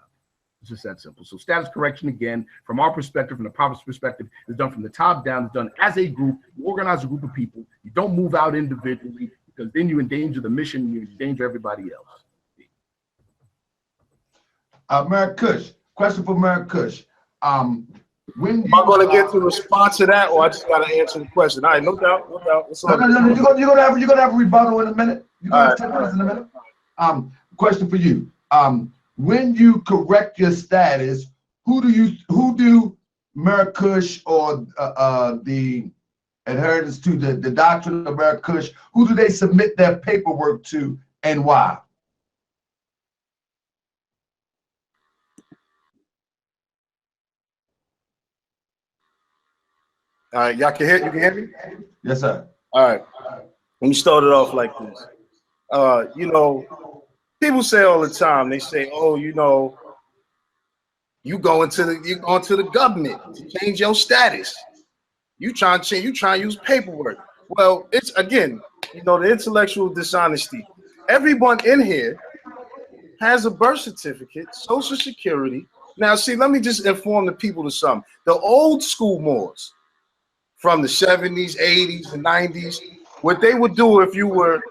It's just that simple. So status correction, again, from our perspective, from the Prophet's perspective, is done from the top down. It's done as a group. You organize a group of people. You don't move out individually, because then you endanger the mission. You endanger everybody else. Murakush, question for Murakush. When Am I going to get to respond to that, or I just got to answer the question? All right, no doubt, no doubt. No, you're gonna have a rebuttal in a minute. You're gonna have 10 minutes in a minute. Question for you. When you correct your status, who do Murakush or the adherents to the doctrine of Murakush, who do they submit their paperwork to, and why? All right, y'all can hear me? Yes, sir. All right. Let me start it off like this. You know, people say all the time, they say, oh, you know, you going to the government to change your status. You trying to use paperwork. Well, it's, again, you know, the intellectual dishonesty. Everyone in here has a birth certificate, Social Security. Now, see, let me just inform the people of something. The old school Moors from the 70s, 80s, and 90s, what they would do if you were,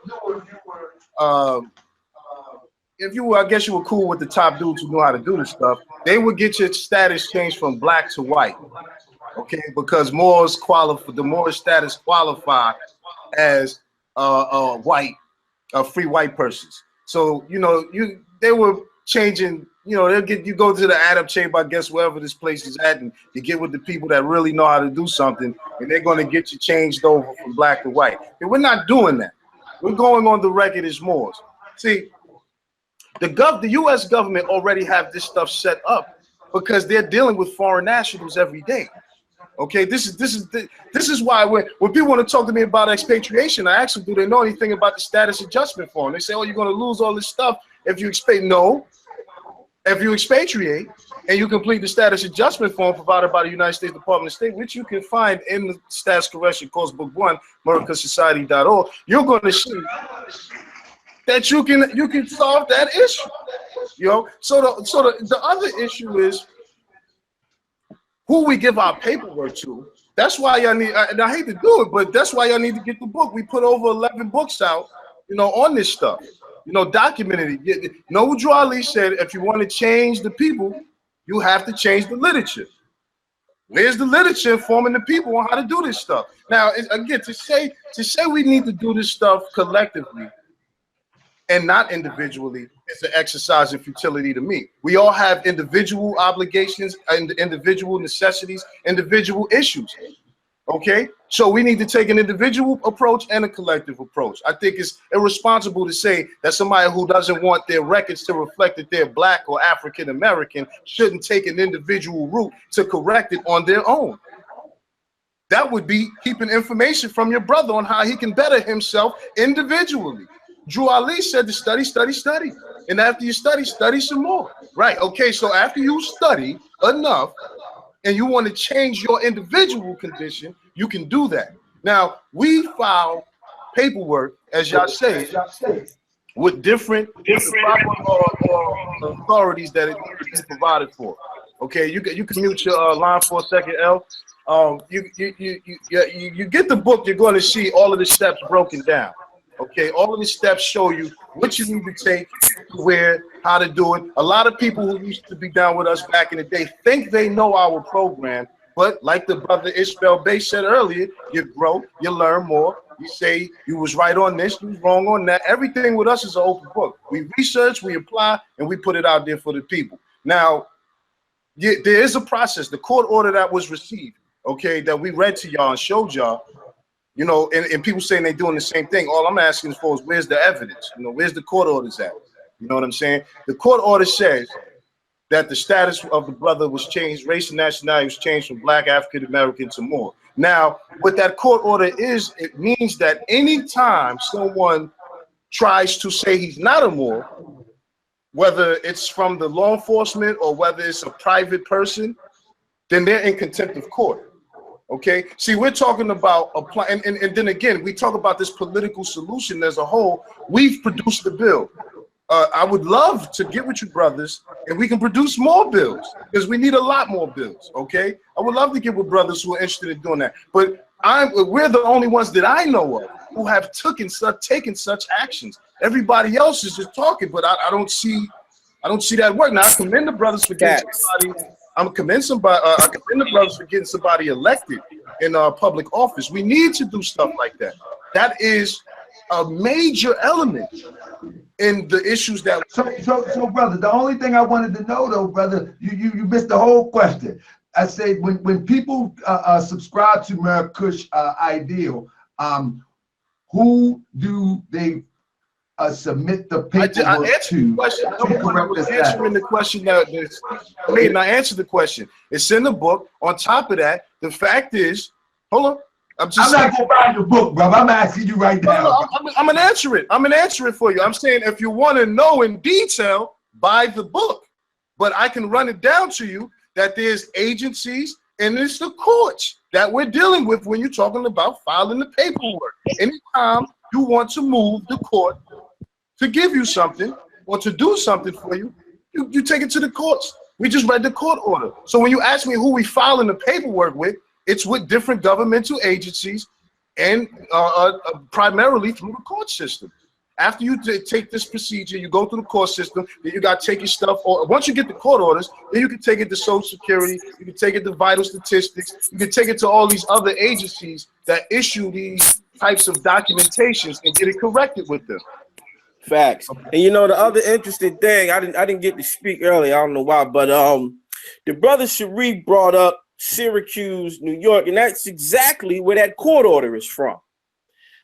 I guess you were cool with the top dudes who knew how to do this stuff, they would get your status changed from black to white, okay? Because Moors qualify, the Moorish status qualify as white, free white persons. So, you know, they were changing, you know, you go to the add-up chamber, I guess, wherever this place is at, and you get with the people that really know how to do something, and they're going to get you changed over from black to white. And we're not doing that. We're going on the record as Moors. See, the U.S. government already have this stuff set up because they're dealing with foreign nationals every day. Okay, this is why when people want to talk to me about expatriation, I ask them, do they know anything about the status adjustment form? They say, oh, you're going to lose all this stuff if you expatriate. No. If you expatriate and you complete the status adjustment form provided by the United States Department of State, which you can find in the Status Correction Course Book 1, Society.org, you're going to see that you can solve that issue. You know, so the other issue is who we give our paperwork to. That's why y'all need, and I hate to do it, but that's why y'all need to get the book. We put over 11 books out, you know, on this stuff. You know, documented it. Know Drew Ali said, if you want to change the people, you have to change the literature. Where's the literature informing the people on how to do this stuff? Now, again, to say we need to do this stuff collectively and not individually is an exercise in futility to me. We all have individual obligations and individual necessities, individual issues. Okay, so we need to take an individual approach and a collective approach. I think it's irresponsible to say that somebody who doesn't want their records to reflect that they're black or African American shouldn't take an individual route to correct it on their own. That would be keeping information from your brother on how he can better himself individually. Drew Ali said to study, study, study. And after you study, study some more. Right, okay, so after you study enough, and you want to change your individual condition, you can do that. Now, we file paperwork, as y'all say, with different authorities that it is provided for. Okay, you can mute your line for a second, L. You get the book, you're going to see all of the steps broken down. Okay, all of the steps show you what you need to take, where, how to do it. A lot of people who used to be down with us back in the day think they know our program, but like the brother Ishmael Bey said earlier, you grow, you learn more. You say you was right on this, you was wrong on that. Everything with us is an open book. We research, we apply, and we put it out there for the people. Now, there is a process. The court order that was received, okay, that we read to y'all and showed y'all, you know, and people saying they're doing the same thing. All I'm asking for is where's the evidence? You know, where's the court orders at? You know what I'm saying? The court order says that the status of the brother was changed, race and nationality was changed from black, African American to Moor. Now, what that court order is, it means that anytime someone tries to say he's not a Moor, whether it's from the law enforcement or whether it's a private person, then they're in contempt of court. Okay, see, we're talking about applying, and then again, we talk about this political solution as a whole. We've produced the bill. I would love to get with you brothers, and we can produce more bills, because we need a lot more bills. Okay, I would love to get with brothers who are interested in doing that, but we're the only ones that I know of who have taken such actions. Everybody else is just talking, but I don't see that work. Now I commend the brothers for getting somebody. I commend the brothers for getting somebody elected in public office. We need to do stuff like that. That is a major element in the issues that. So, brother, the only thing I wanted to know, though, brother, you missed the whole question. I said when people subscribe to Murakush ideal, who do they submit the paperwork to? I answered the question and I answered the question. It's in the book. On top of that, the fact is, hold on. I'm not gonna buy the book, bro. I'm asking you right now. I'm gonna answer it. I'm gonna answer it for you. I'm saying if you want to know in detail, buy the book. But I can run it down to you that there's agencies and it's the courts that we're dealing with when you're talking about filing the paperwork. Anytime you want to move the court to give you something or to do something for you, you take it to the courts. We just read the court order. So when you ask me who we filing the paperwork with, it's with different governmental agencies and primarily through the court system. After you take this procedure, you go through the court system, then you got to take your stuff, or once you get the court orders, then you can take it to Social Security, you can take it to Vital Statistics, you can take it to all these other agencies that issue these types of documentations and get it corrected with them. Facts. And you know, the other interesting thing, I didn't get to speak earlier, I don't know why, but the brother Sharif brought up Syracuse, New York, and that's exactly where that court order is from.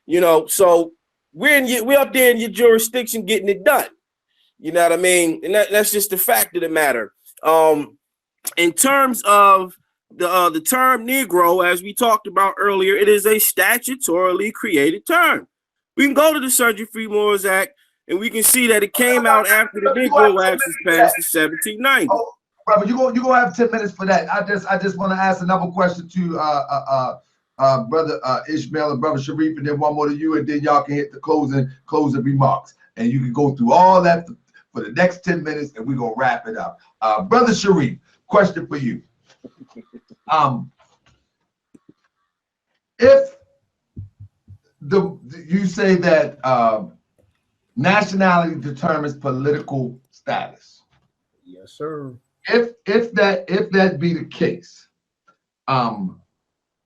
You know, so we're up there in your jurisdiction getting it done. You know what I mean? And that's just the fact of the matter. In terms of the term Negro, as we talked about earlier, it is a statutorily created term. We can go to the Surgery-Free Moors Act, and we can see that it came out after the Negro Act was passed in 1790. Oh, brother, you gonna have 10 minutes for that. I just want to ask another question to brother Ishmael and brother Sharif, and then one more to you, and then y'all can hit the closing remarks, and you can go through all that for the next 10 minutes, and we're gonna wrap it up. Brother Sharif, question for you. If you say that nationality determines political status. Yes, sir. If that be the case,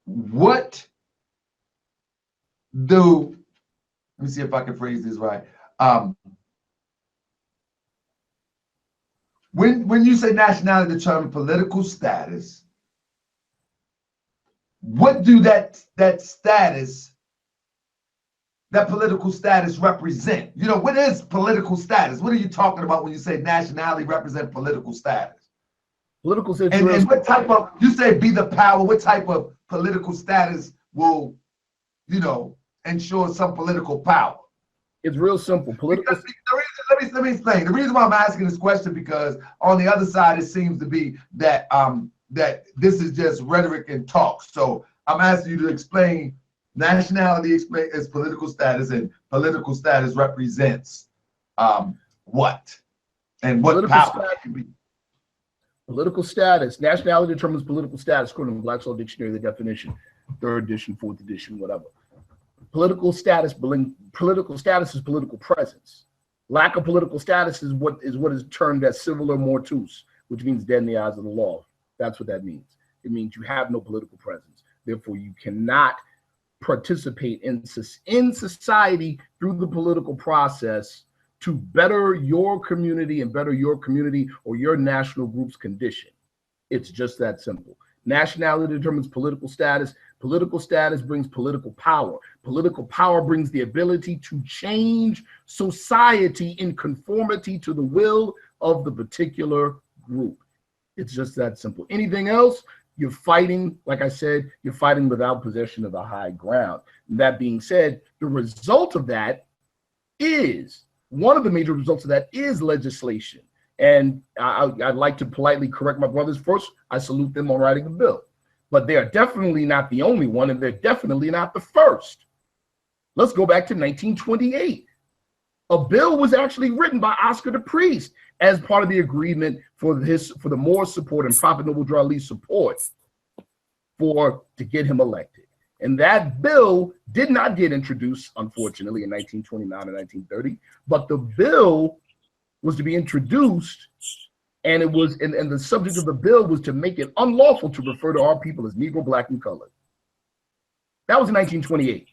what do, let me see if I can phrase this right. When you say nationality determines political status, what do that political status represent? You know, what is political status? What are you talking about when you say nationality represent political status? Political status. And what type of, you say be the power, what type of political status will, you know, ensure some political power? It's real simple. Political. Let me explain. The reason why I'm asking this question, because on the other side, it seems to be that that this is just rhetoric and talk. So I'm asking you to explain nationality is political status, and political status represents what? And what political power can be? Political status. Nationality determines political status, according to the Black's Law Dictionary, the definition, 3rd edition, 4th edition, whatever. Political status is political presence. Lack of political status is what is termed as civil or mortuus, which means dead in the eyes of the law. That's what that means. It means you have no political presence. Therefore, you cannot participate in society through the political process to better your community and better your community or your national group's condition. It's just that simple. Nationality determines political status. Political status brings political power. Political power brings the ability to change society in conformity to the will of the particular group. It's just that simple. Anything else, you're fighting, like I said, you're fighting without possession of the high ground. And that being said, the result of that is, one of the major results of that is legislation. And I'd like to politely correct my brothers. First, I salute them on writing a bill. but they are definitely not the only one, and they're definitely not the first. Let's go back to 1928. A bill was actually written by Oscar the Priest as part of the agreement for the Moorish support and Prophet Noble Drew Ali's support to get him elected. And that bill did not get introduced, unfortunately, in 1929 or 1930, but the bill was to be introduced, and it was, and the subject of the bill was to make it unlawful to refer to our people as Negro, Black, and Colored. That was in 1928.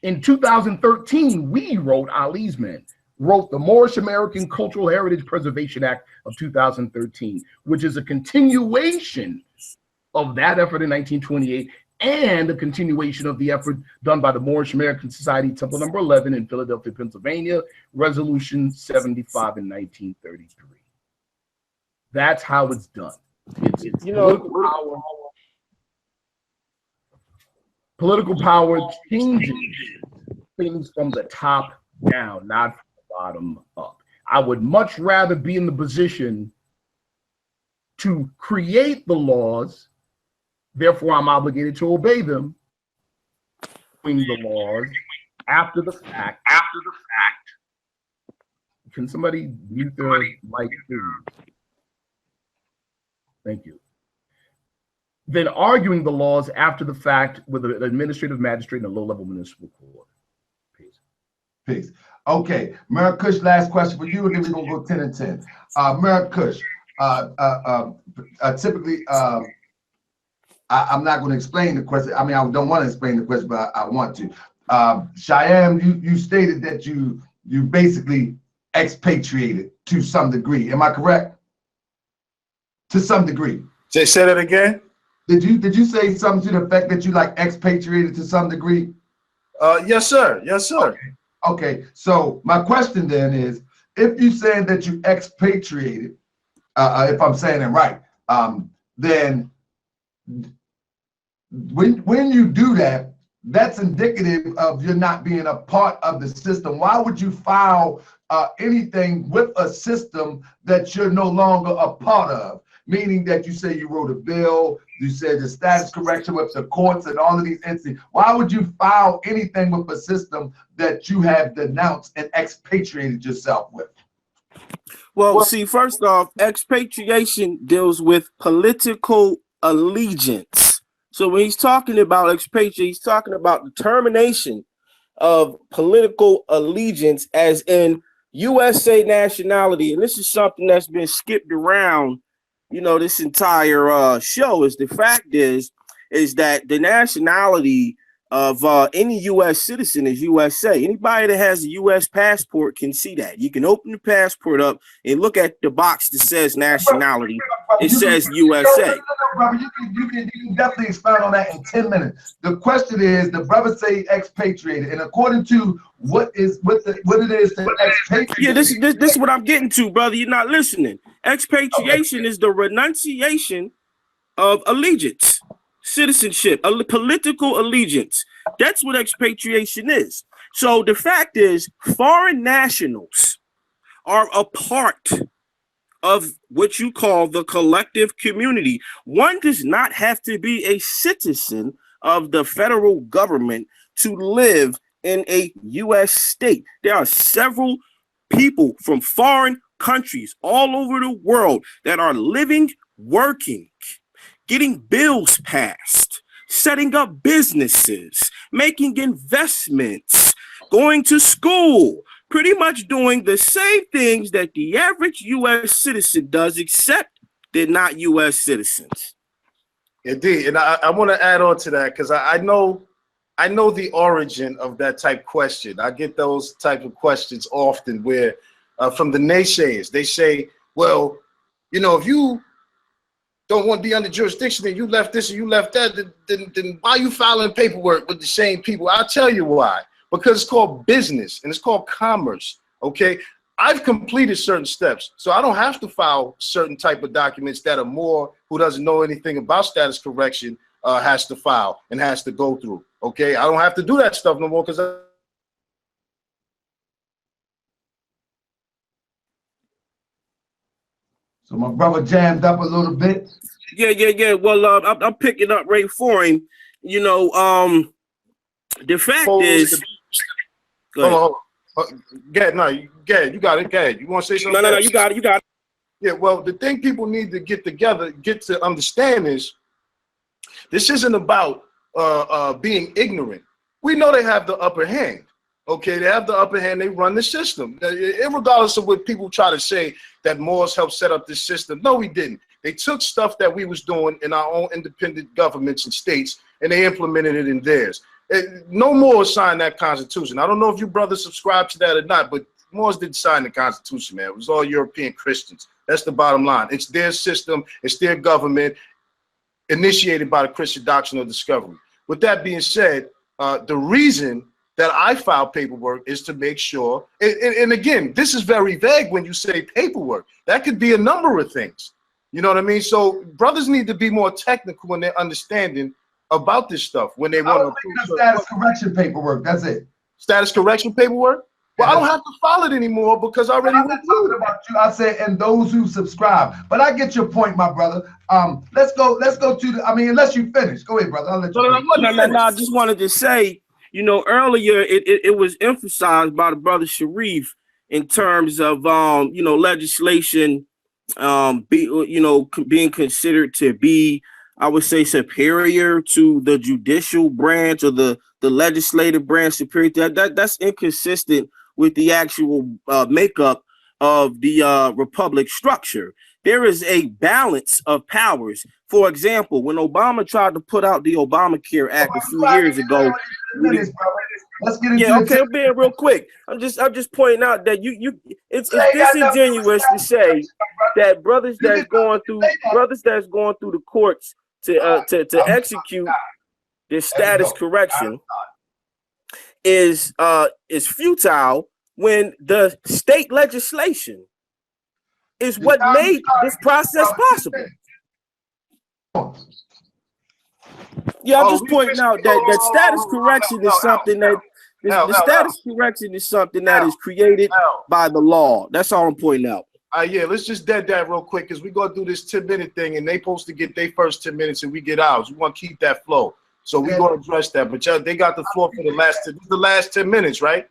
In 2013, we wrote, Ali's men, wrote the Moorish American Cultural Heritage Preservation Act of 2013, which is a continuation of that effort in 1928 and a continuation of the effort done by the Moorish American Society, Temple Number 11 in Philadelphia, Pennsylvania, Resolution 75 in 1933. That's how it's done. It's political power changes things from the top down, not from the bottom up. I would much rather be in the position to create the laws, therefore I'm obligated to obey them, the laws after the fact. Can somebody mute their mic, please? Thank you. Then arguing the laws after the fact with an administrative magistrate and a low-level municipal court. Peace. Okay, Murakush, last question for you, and then we're gonna go 10 and 10. Murakush, typically, I'm not going to explain the question. I mean, I don't want to explain the question, but I want to. Shyaam, you stated that you basically expatriated to some degree. Am I correct? To some degree. Say that again. Did you say something to the effect that you like expatriated to some degree? Yes, sir. Yes, sir. Okay. So my question then is, if you saying that you expatriated, if I'm saying it right, then when you do that, that's indicative of you not being a part of the system. Why would you file anything with a system that you're no longer a part of? Meaning that you say you wrote a bill, you said the status correction with the courts and all of these entities. Why would you file anything with a system that you have denounced and expatriated yourself with? Well, see, first off, expatriation deals with political allegiance. So when he's talking about expatriation, he's talking about the termination of political allegiance, as in USA nationality. And this is something that's been skipped around, this entire show. Is the fact is that the nationality of any U.S. citizen is USA. Anybody that has a U.S. passport can see that. You can open the passport up and look at the box that says nationality. It says USA. Brother, you can definitely expound on that in 10 minutes. The question is, the brother say expatriated, and according to what it is to expatriate. Yeah, this is what I'm getting to, brother. You're not listening. Expatriation is the renunciation of allegiance, citizenship, a political allegiance. That's what expatriation is. So the fact is, foreign nationals are a part of what you call the collective community. One does not have to be a citizen of the federal government to live in a U.S. state. There are several people from foreign countries all over the world that are living, working, getting bills passed, setting up businesses, making investments, going to school, pretty much doing the same things that the average U.S. citizen does, except they're not U.S. citizens. Indeed, and I want to add on to that, because I know the origin of that type question. I get those type of questions often, where from the naysayers, they say, well, if you don't want to be under jurisdiction and you left this and you left that, then why are you filing paperwork with the same people? I'll tell you why. Because it's called business and it's called commerce, okay? I've completed certain steps, so I don't have to file certain type of documents that a Moor who doesn't know anything about status correction has to file and has to go through, okay? I don't have to do that stuff no more, because So my brother jammed up a little bit. Yeah. Well, I'm picking up right for him. You know, the fact is, hold on. Gad, no, Gad, you got it. Gad, you want to say something? No, you got it. Yeah, well, the thing people need to get together, get to understand is, this isn't about being ignorant. We know they have the upper hand. Okay, they have the upper hand. They run the system. Regardless of what people try to say that Moors helped set up this system. No, we didn't. They took stuff that we was doing in our own independent governments and states, and they implemented it in theirs. No Moors signed that Constitution. I don't know if you brothers subscribe to that or not, but Moors didn't sign the Constitution, man. It was all European Christians. That's the bottom line. It's their system. It's their government, initiated by the Christian doctrine of discovery. With that being said, the reason that I filed paperwork is to make sure, and again, this is very vague when you say paperwork. That could be a number of things. You know what I mean? So brothers need to be more technical in their understanding about this stuff when they want to. Status correction paperwork. That's it. Status correction paperwork. Well, I don't have to file it anymore because I already went through it. About you, I said, and those who subscribe. But I get your point, my brother. Let's go to the. I mean, unless you finish, go ahead, brother. I'll let you. No. I just wanted to say, you know, earlier it was emphasized by the brother Sharif in terms of you know, legislation being considered to be, I would say, superior to the judicial branch or the legislative branch superior. That's inconsistent with the actual makeup of the republic structure. There is a balance of powers. For example, when Obama tried to put out the Obamacare Act a few years ago. Let's get into yeah, okay, I'm being real quick. I'm just pointing out that it's disingenuous to say that brothers that's going through the courts to execute this status correction is futile when the state legislation is what made this process possible. Yeah, I'm just pointing out that status correction is something that the status correction is something that is created by the law. That's all I'm pointing out. Yeah, let's just dead that real quick because we're gonna do this 10-minute thing, and they supposed to get their first 10 minutes, and we get ours. We want to keep that flow, so we're gonna address that. But they got the floor for the last 10 minutes, right?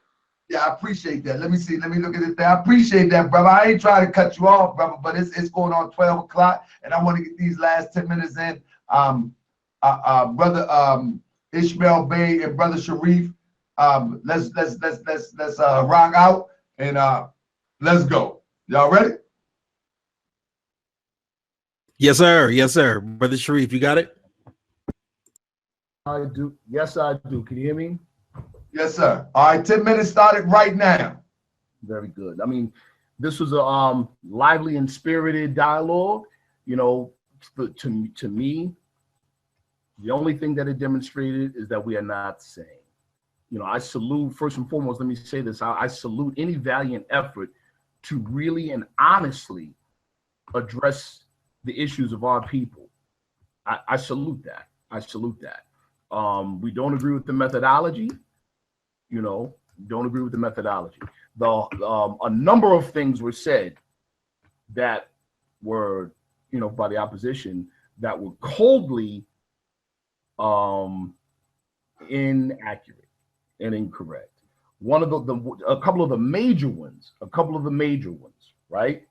Yeah, I appreciate that. Let me see. Let me look at it there. I appreciate that, brother. I ain't trying to cut you off, brother, but it's going on 12 o'clock, and I want to get these last 10 minutes in. Brother Ishmael Bey and brother Sharif, let's rock out and let's go. Y'all ready? Yes, sir. Yes, sir. Brother Sharif, you got it? I do. Yes, I do. Can you hear me? Yes, sir. All right, 10 minutes started right now. Very good. I mean, this was a lively and spirited dialogue. You know, to me, the only thing that it demonstrated is that we are not the same. You know, I salute, first and foremost, let me say this, I salute any valiant effort to really and honestly address the issues of our people. I salute that. I salute that. We don't agree with the methodology. You know, don't agree with the methodology. A number of things were said that were, you know, by the opposition that were coldly inaccurate and incorrect. One of a couple of the major ones, right,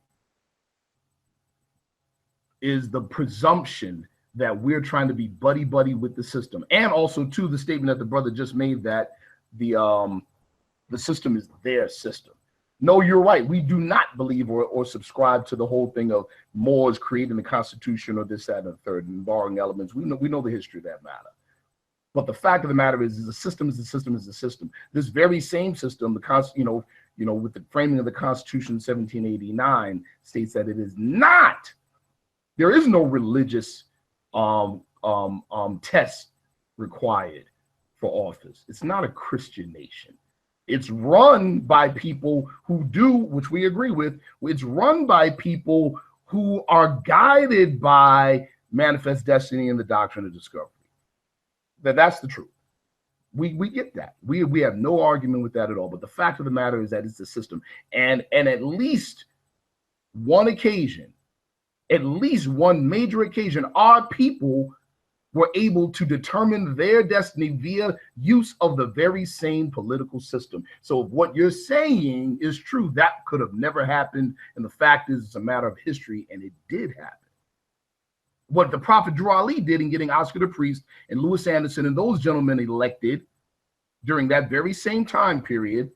is the presumption that we're trying to be buddy-buddy with the system, and also to the statement that the brother just made that the system is their system. No, you're right. We do not believe or subscribe to the whole thing of Moors creating the Constitution or this, that, and the third, and borrowing elements. We know the history of that matter. But the fact of the matter is the system is the system is the system. This very same system, with the framing of the Constitution in 1789, states that it is not. There is no religious test required for office. It's not a Christian nation. It's run by people who do, which we agree with. It's run by people who are guided by manifest destiny and the doctrine of discovery. That's the truth. We get that. We have no argument with that at all. But the fact of the matter is that it's a system. And at least one occasion, at least one major occasion, our people were able to determine their destiny via use of the very same political system. So if what you're saying is true, that could have never happened. And the fact is, it's a matter of history, and it did happen. What the Prophet Drew Ali did in getting Oscar the Priest and Louis Anderson and those gentlemen elected during that very same time period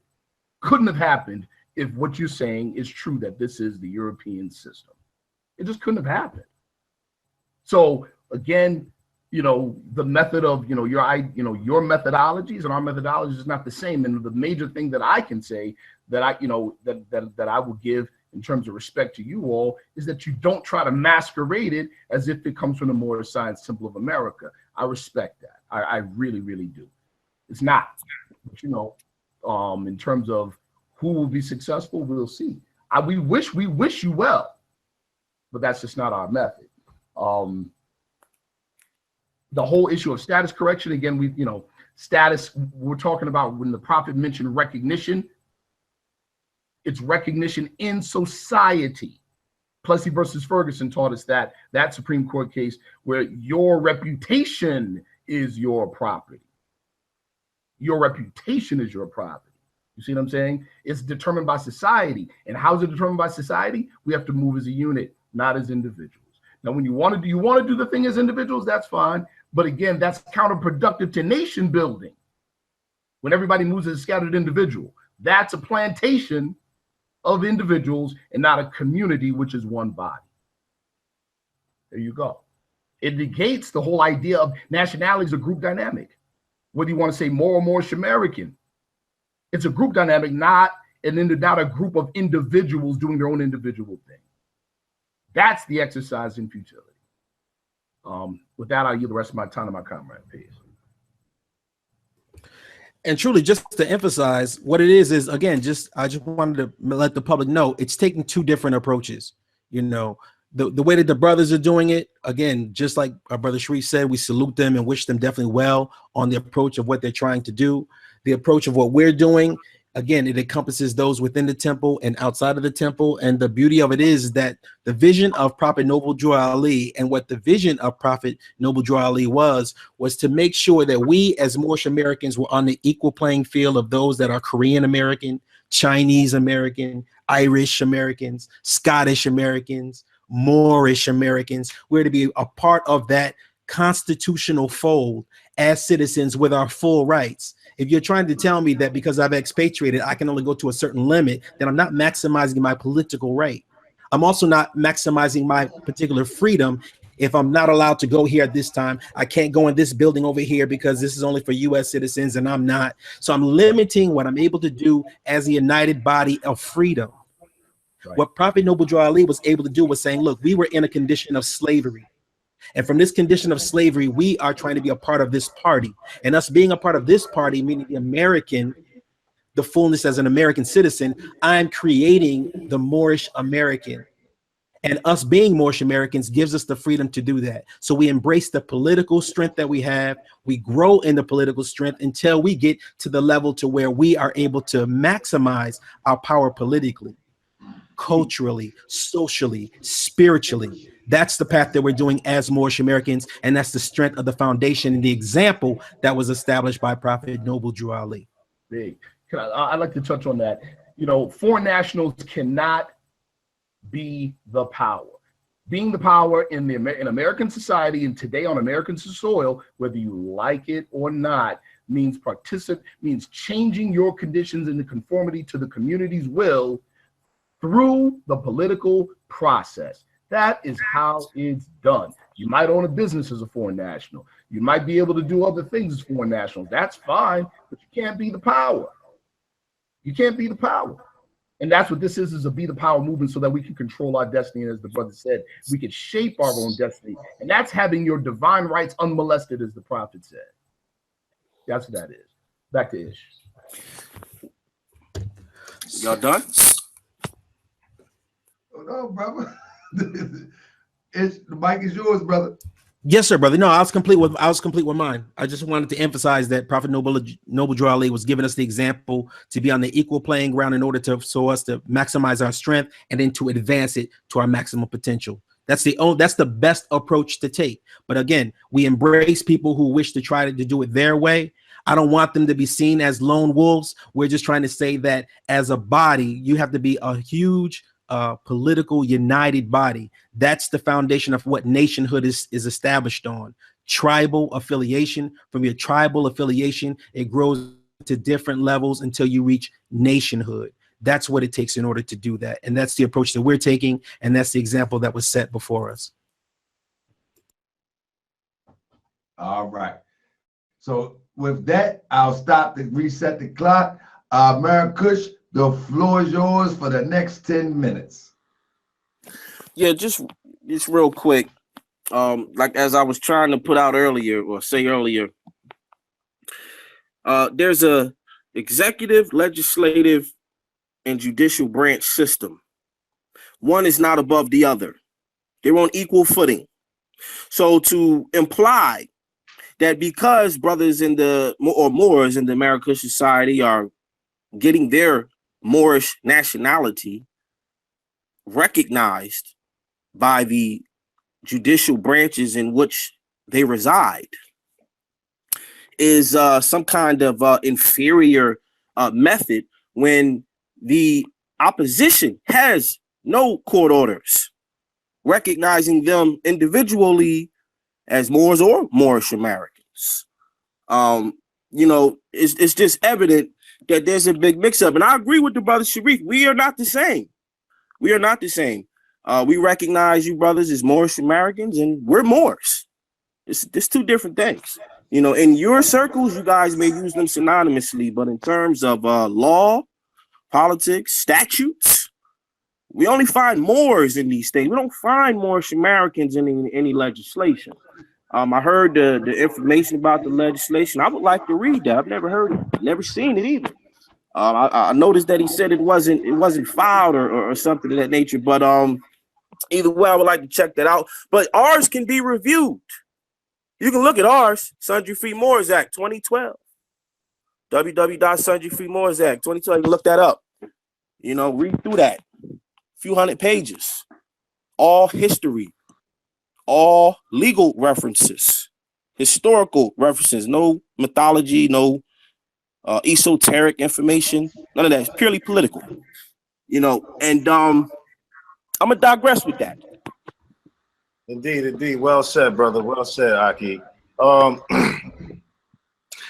couldn't have happened if what you're saying is true, that this is the European system. It just couldn't have happened. So again, you know, the method of, you know, your methodologies and our methodologies is not the same. And the major thing that I can say that that I will give in terms of respect to you all is that you don't try to masquerade it as if it comes from the Moorish Science Temple of America. I respect that. I really, really do. It's not, but, you know, in terms of who will be successful, we'll see. We wish you well, but that's just not our method. The whole issue of status correction, again, status, we're talking about when the Prophet mentioned recognition, it's recognition in society. Plessy versus Ferguson taught us that Supreme Court case where your reputation is your property. Your reputation is your property. You see what I'm saying? It's determined by society. And how is it determined by society? We have to move as a unit, not as individuals. Now, when you want to do the thing as individuals, that's fine. But again, that's counterproductive to nation building. When everybody moves as a scattered individual, that's a plantation of individuals and not a community, which is one body. There you go. It negates the whole idea of nationality as a group dynamic. Whether you want to say more or Moorish American, it's a group dynamic, not a group of individuals doing their own individual thing. That's the exercise in futility. With that, I'll yield the rest of my time to my comrade. Peace. And truly, just to emphasize what it is again, I just wanted to let the public know it's taking two different approaches. You know, the way that the brothers are doing it, again, just like our brother Sharif said, we salute them and wish them definitely well on the approach of what they're trying to do. The approach of what we're doing, again, it encompasses those within the temple and outside of the temple. And the beauty of it is that the vision of Prophet Noble Drew Ali and what the vision of Prophet Noble Drew Ali was to make sure that we as Moorish Americans were on the equal playing field of those that are Korean American, Chinese American, Irish Americans, Scottish Americans, Moorish Americans. We're to be a part of that constitutional fold as citizens with our full rights. If you're trying to tell me that because I've expatriated, I can only go to a certain limit, then I'm not maximizing my political right. I'm also not maximizing my particular freedom. If I'm not allowed to go here at this time, I can't go in this building over here because this is only for US citizens and I'm not. So I'm limiting what I'm able to do as a united body of freedom. Right. What Prophet Noble Drew Ali was able to do was saying, look, we were in a condition of slavery. And from this condition of slavery, we are trying to be a part of this party. And us being a part of this party, meaning the American, the fullness as an American citizen, I'm creating the Moorish American. And us being Moorish Americans gives us the freedom to do that. So we embrace the political strength that we have. We grow in the political strength until we get to the level to where we are able to maximize our power politically, culturally, socially, spiritually. That's the path that we're doing as Moorish Americans, and that's the strength of the foundation and the example that was established by Prophet Noble Drew Ali. Big. I'd like to touch on that. You know, foreign nationals cannot be the power. Being the power in American society and today on American soil, whether you like it or not, means changing your conditions in the conformity to the community's will through the political process. That is how it's done. You might own a business as a foreign national. You might be able to do other things as foreign nationals. That's fine, but you can't be the power. You can't be the power. And that's what this is a be the power movement so that we can control our destiny. And as the brother said, we can shape our own destiny. And that's having your divine rights unmolested, as the prophet said. That's what that is. Back to Ish. Y'all done? Oh, no, brother. The mic is yours, brother. Yes, sir, brother. No, I was complete with mine. I just wanted to emphasize that Prophet Noble Drew Ali was giving us the example to be on the equal playing ground in order to us to maximize our strength and then to advance it to our maximum potential. That's the best approach to take. But again, we embrace people who wish to try to do it their way. I don't want them to be seen as lone wolves. We're just trying to say that as a body, you have to be a huge political united body. That's the foundation of what nationhood is established on. Tribal affiliation. From your tribal affiliation, it grows to different levels until you reach nationhood. That's what it takes in order to do that. And that's the approach that we're taking. And that's the example that was set before us. All right. So with that, I'll stop to reset the clock. Murakush, the floor is yours for the next 10 minutes. Yeah, just real quick. Like as I was trying to put out earlier or say earlier, there's a executive, legislative, and judicial branch system. One is not above the other. They're on equal footing. So to imply that because brothers in the or Moors in the Murakush society are getting their Moorish nationality recognized by the judicial branches in which they reside is some kind of inferior method when the opposition has no court orders recognizing them individually as Moors or Moorish Americans. You know, it's just evident that there's a big mix-up. And I agree with the brother Sharif. We are not the same. We are not the same. We recognize you brothers as Moorish Americans, and we're Moors. It's two different things. You know, in your circles, you guys may use them synonymously, but in terms of law, politics, statutes, we only find Moors in these things. We don't find Moorish Americans in any legislation. I heard the information about the legislation. I would like to read that. I've never heard it, never seen it either. I noticed that he said it wasn't filed or something of that nature. But either way, I would like to check that out. But ours can be reviewed. You can look at ours, Sundry Free Moors Act 2012. www.sundryfreemoorsact 2012. You can look that up. You know, read through that. A few hundred pages. All history. All legal references. Historical references. No mythology, no esoteric information. None of that. It's purely political. You know, and I'm going to digress with that. Indeed. Well said, brother. Well said, Aki.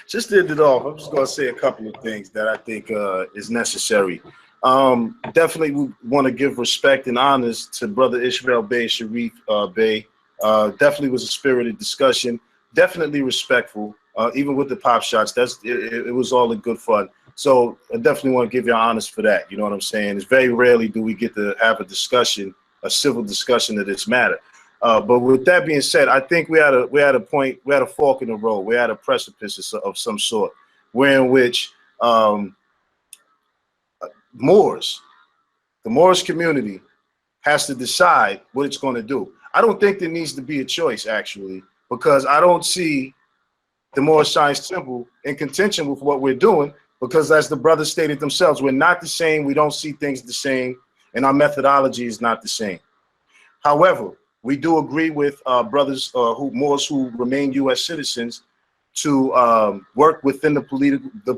Just to end it off, I'm just going to say a couple of things that I think is necessary. Definitely we want to give respect and honors to brother Ishmael Bey, Sharif Bey. Definitely was a spirited discussion. Definitely respectful, even with the pop shots. It was all in good fun. So I definitely want to give you honors for that. You know what I'm saying? It's very rarely do we get to have a discussion, a civil discussion of this matter. But with that being said, I think we had a point, we had a fork in the road, we had a precipice of some sort, where in which Moors, the Moorish community, has to decide what it's going to do. I don't think there needs to be a choice, actually, because I don't see the Moorish Science Temple in contention with what we're doing, because as the brothers stated themselves, we're not the same, we don't see things the same, and our methodology is not the same. However, we do agree with brothers Moors who remain U.S. citizens to work within the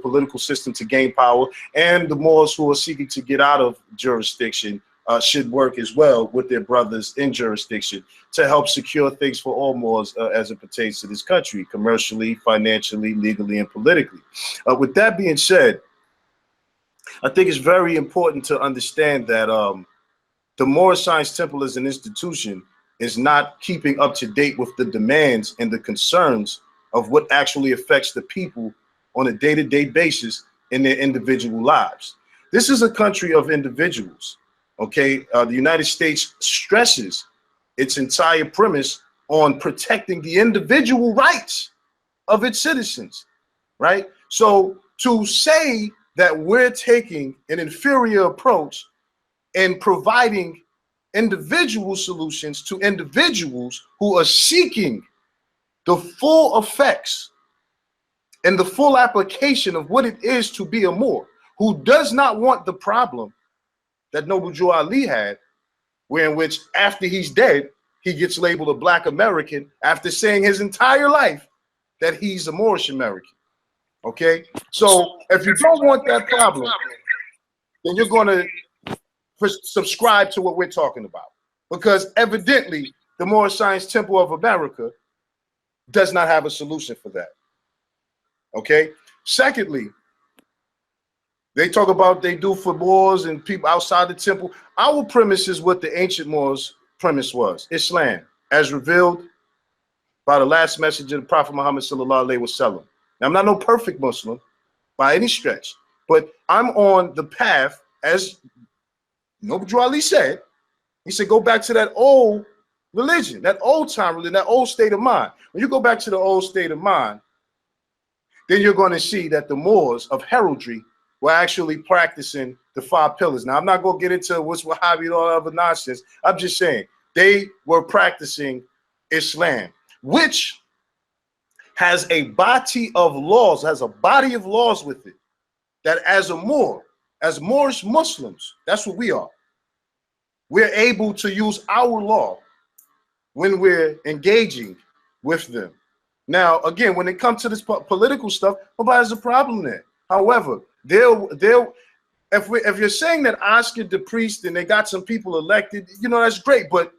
political system to gain power, and the Moors who are seeking to get out of jurisdiction should work as well with their brothers in jurisdiction to help secure things for all Moors as it pertains to this country, commercially, financially, legally, and politically. With that being said, I think it's very important to understand that the Moorish Science Temple as an institution is not keeping up to date with the demands and the concerns of what actually affects the people on a day-to-day basis in their individual lives. This is a country of individuals, okay? The United States stresses its entire premise on protecting the individual rights of its citizens, right? So to say that we're taking an inferior approach and providing individual solutions to individuals who are seeking the full effects and the full application of what it is to be a Moor, who does not want the problem that Noble Jew Ali had, where in which after he's dead, he gets labeled a Black American after saying his entire life that he's a Moorish American. Okay, so if you don't want that problem, then you're going to subscribe to what we're talking about, because evidently the Moorish Science Temple of America does not have a solution for that. Okay. Secondly, they talk about they do for Moors and people outside the temple. Our premise is what the ancient Moors' premise was: Islam, as revealed by the last message of the Prophet Muhammad sallallahu alaihi wasallam. Now, I'm not no perfect Muslim by any stretch, but I'm on the path, as Noble Drew Ali said. He said, go back to that old religion, that old time religion, that old state of mind. When you go back to the old state of mind, then you're going to see that the Moors of heraldry were actually practicing the 5 pillars. Now, I'm not going to get into what's Wahhabi and all that other nonsense. I'm just saying they were practicing Islam, which has a body of laws, with it, that as a Moor, as Moorish Muslims, that's what we are. We're able to use our law when we're engaging with them. Now, again, when it comes to this political stuff, nobody has a problem there. However, if you're saying that Oscar the priest and they got some people elected, you know, that's great. But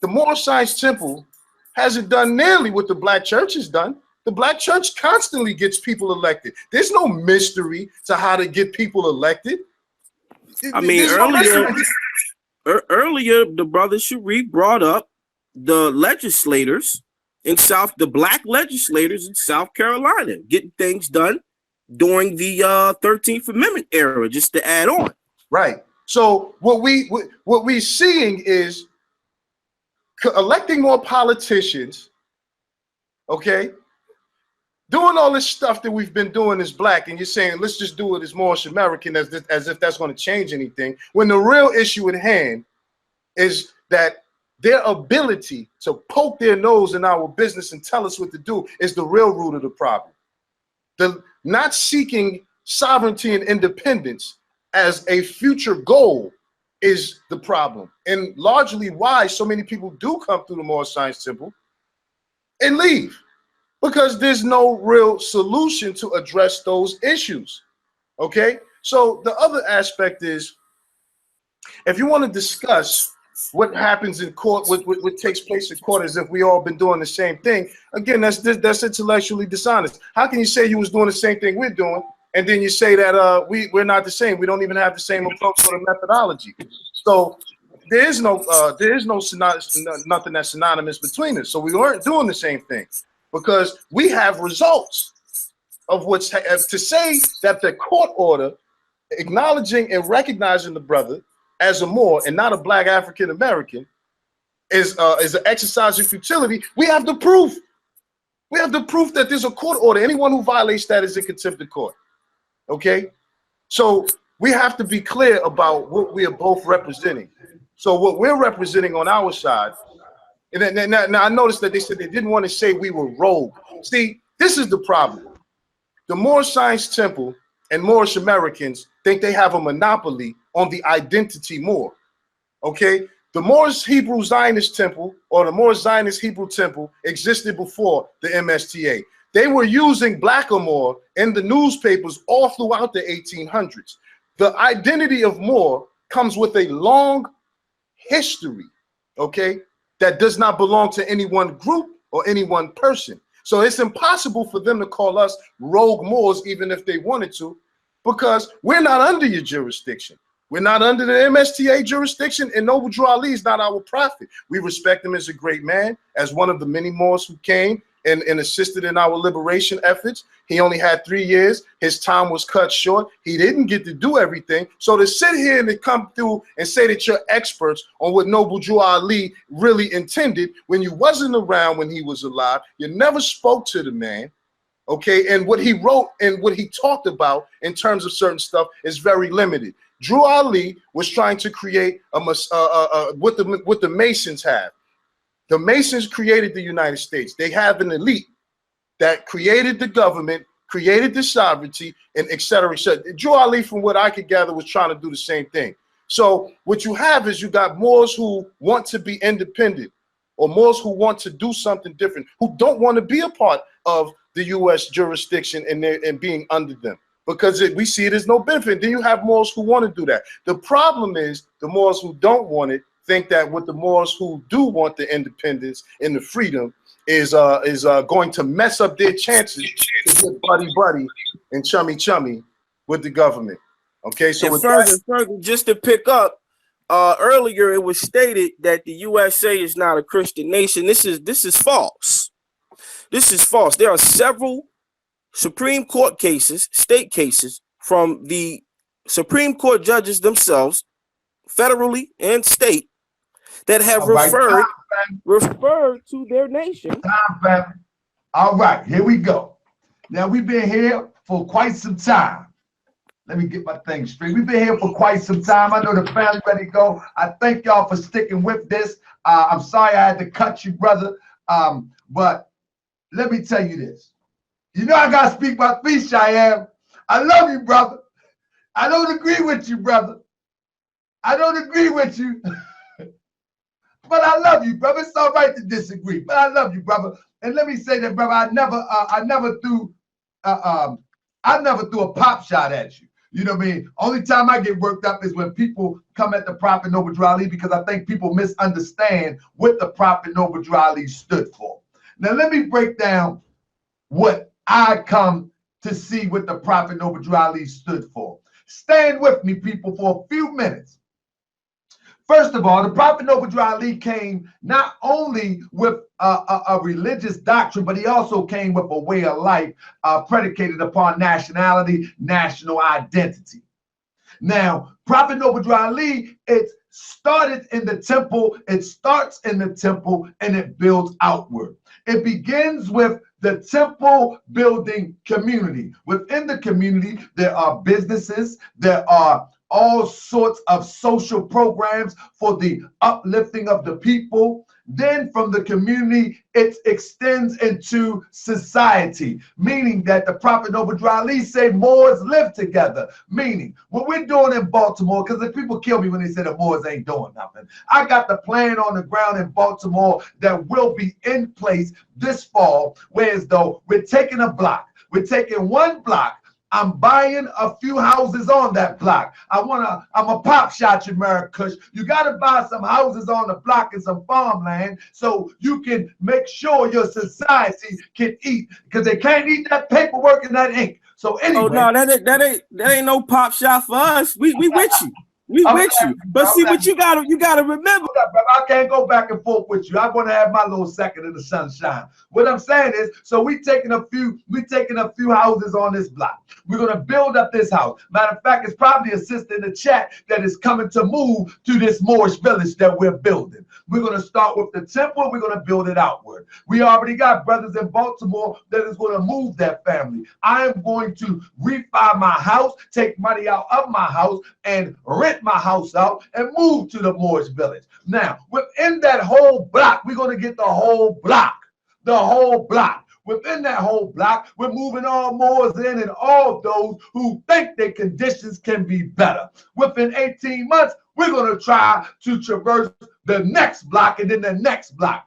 the Moorish Science Temple hasn't done nearly what the Black Church has done. The Black Church constantly gets people elected. There's no mystery to how to get people elected. I mean, earlier, the brother Sharif brought up the legislators in the Black legislators in South Carolina getting things done during the 13th Amendment era, just to add on. Right. So what we're seeing is electing more politicians, okay, doing all this stuff that we've been doing as Black, and you're saying, let's just do it as Moorish American, as if that's going to change anything, when the real issue at hand is that their ability to poke their nose in our business and tell us what to do is the real root of the problem. The not seeking sovereignty and independence as a future goal is the problem, and largely why so many people do come through the Moorish Science Temple and leave, because there's no real solution to address those issues. Okay, so the other aspect is, if you want to discuss what happens in court, what takes place in court, as if we all been doing the same thing, again, that's intellectually dishonest. How can you say you was doing the same thing we're doing, and then you say that we're not the same? We don't even have the same approach or the methodology. So there is nothing that's synonymous between us. So we weren't doing the same thing, because we have results of what's to say that the court order acknowledging and recognizing the brother as a Moor and not a Black African American is an exercise of futility. We have the proof. We have the proof that there's a court order. Anyone who violates that is in contempt of court. Okay, so we have to be clear about what we are both representing. So what we're representing on our side, and now I noticed that they said they didn't want to say we were rogue. See, this is the problem. The Moorish Science Temple and Moorish Americans think they have a monopoly on the identity Moor. Okay, the Moorish Hebrew Zionist Temple, or the Moorish Zionist Hebrew Temple, existed before the MSTA. They were using Black or Moor in the newspapers all throughout the 1800s. The identity of Moor comes with a long history, okay, that does not belong to any one group or any one person. So it's impossible for them to call us rogue Moors, even if they wanted to, because we're not under your jurisdiction. We're not under the MSTA jurisdiction, and Noble Drew Ali is not our prophet. We respect him as a great man, as one of the many Moors who came and assisted in our liberation efforts. He only had 3 years. His time was cut short. He didn't get to do everything. So to sit here and to come through and say that you're experts on what Noble Drew Ali really intended when you wasn't around when he was alive, you never spoke to the man, okay, and what he wrote and what he talked about in terms of certain stuff is very limited. Drew Ali was trying to create what the Masons have. The Masons created the United States. They have an elite that created the government, created the sovereignty, and et cetera, et cetera. Drew Ali, from what I could gather, was trying to do the same thing. So what you have is you got Moors who want to be independent, or Moors who want to do something different, who don't want to be a part of the U.S. jurisdiction and being under them, because we see it as no benefit. Then you have Moors who want to do that. The problem is the Moors who don't want it think that with the Moors who do want the independence and the freedom is going to mess up their chances to get buddy and chummy with the government. Okay, so with further, just to pick up, earlier it was stated that the USA is not a Christian nation. This is false. This is false. There are several Supreme Court cases, state cases, from the Supreme Court judges themselves, federally and state, that have referred to their nation. All right, here we go. Now, we've been here for quite some time. Let me get my thing straight. We've been here for quite some time. I know the family ready to go. I thank y'all for sticking with this. I'm sorry I had to cut you, brother. But let me tell you this. You know I got to speak my piece, Shyaam. I love you, brother. I don't agree with you, brother. I don't agree with you. But I love you, brother. It's all right to disagree, but I love you, brother. And let me say that, brother, I never threw a pop shot at you. You know what I mean? Only time I get worked up is when people come at the Prophet Noble Drew Ali, because I think people misunderstand what the Prophet Noble Drew Ali stood for. Now, let me break down what I come to see what the Prophet Noble Drew Ali stood for. Stand with me, people, for a few minutes. First of all, the Prophet Noble Drew Ali came not only with a religious doctrine, but he also came with a way of life predicated upon nationality, national identity. Now, Prophet Noble Drew Ali, it started in the temple, it starts in the temple, and it builds outward. It begins with the temple building community. Within the community, there are businesses, there are all sorts of social programs for the uplifting of the people. Then from the community, it extends into society, meaning that the Prophet Noble Drew Ali said Moors live together, meaning what we're doing in Baltimore, because the people kill me when they say the Moors ain't doing nothing. I got the plan on the ground in Baltimore that will be in place this fall, whereas though we're taking a block, we're taking one block, I'm buying a few houses on that block. I'm a pop shot you, Murakush. You got to buy some houses on the block and some farmland so you can make sure your society can eat, because they can't eat that paperwork and that ink. So anyway. Oh no, that ain't no pop shot for us. We with you. We with you. But see what you gotta remember. I can't go back and forth with you. I want to have my little second in the sunshine. What I'm saying is, so we taking a few houses on this block. We're gonna build up this house. Matter of fact, it's probably a sister in the chat that is coming to move to this Moorish village that we're building. We're gonna start with the temple. We're gonna build it outward. We already got brothers in Baltimore that is gonna move that family. I am going to refi my house, take money out of my house, and rent my house out and move to the Moorish village. Now, within that whole block, we're going to get the whole block. The whole block. Within that whole block, we're moving all Moors in and all those who think their conditions can be better. Within 18 months, we're going to try to traverse the next block and then the next block.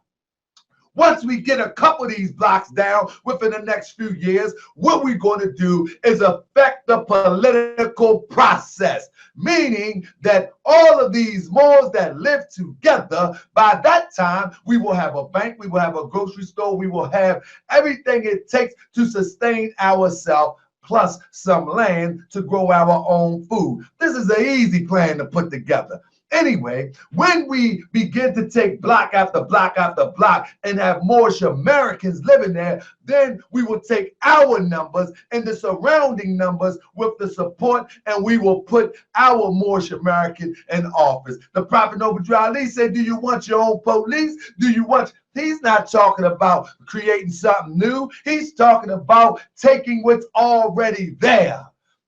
Once we get a couple of these blocks down within the next few years, what we're going to do is affect the political process, meaning that all of these Moors that live together, by that time, we will have a bank, we will have a grocery store, we will have everything it takes to sustain ourselves, plus some land to grow our own food. This is an easy plan to put together. Anyway, when we begin to take block after block after block and have Moorish Americans living there, then we will take our numbers and the surrounding numbers with the support, and we will put our Moorish American in office. The Prophet Noble Drew Ali said, do you want your own police? Do you want... He's not talking about creating something new. He's talking about taking what's already there.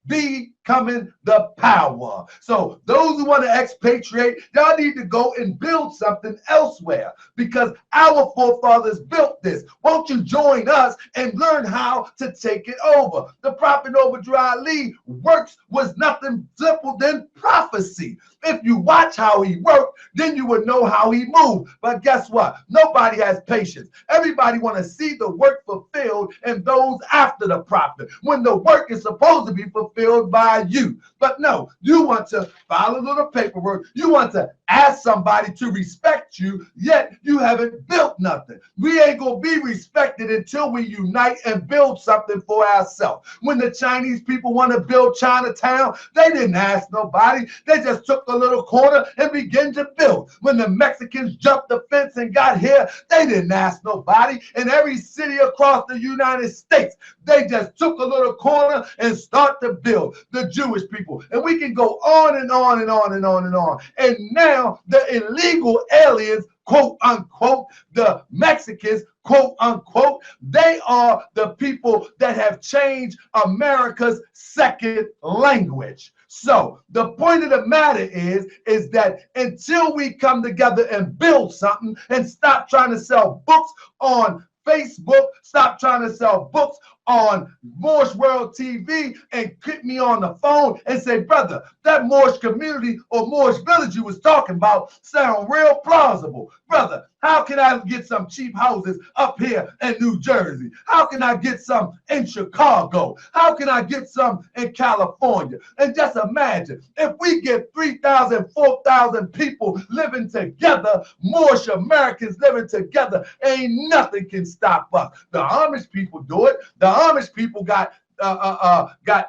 Be coming the power. So those who want to expatriate, y'all need to go and build something elsewhere because our forefathers built this. Won't you join us and learn how to take it over? The Prophet Obadiah Ali works was nothing simple than prophecy. If you watch how he worked, then you would know how he moved. But guess what? Nobody has patience. Everybody want to see the work fulfilled and those after the prophet, when the work is supposed to be fulfilled by you. But no, you want to file a little paperwork. You want to ask somebody to respect you, yet you haven't built nothing. We ain't going to be respected until we unite and build something for ourselves. When the Chinese people want to build Chinatown, they didn't ask nobody. They just took a little corner and began to build. When the Mexicans jumped the fence and got here, they didn't ask nobody. In every city across the United States, they just took a little corner and start to build. The Jewish people. And we can go on and on and on and on and on. And now the illegal aliens, quote unquote, the Mexicans, quote unquote, they are the people that have changed America's second language. So the point of the matter is that until we come together and build something and stop trying to sell books on Facebook, stop trying to sell books on Moorish World TV and get me on the phone and say, brother, that Moorish community or Moorish village you was talking about sound real plausible. Brother, how can I get some cheap houses up here in New Jersey? How can I get some in Chicago? How can I get some in California? And just imagine, if we get 3,000, 4,000 people living together, Moorish Americans living together, ain't nothing can stop us. The Amish people do it. The Amish people got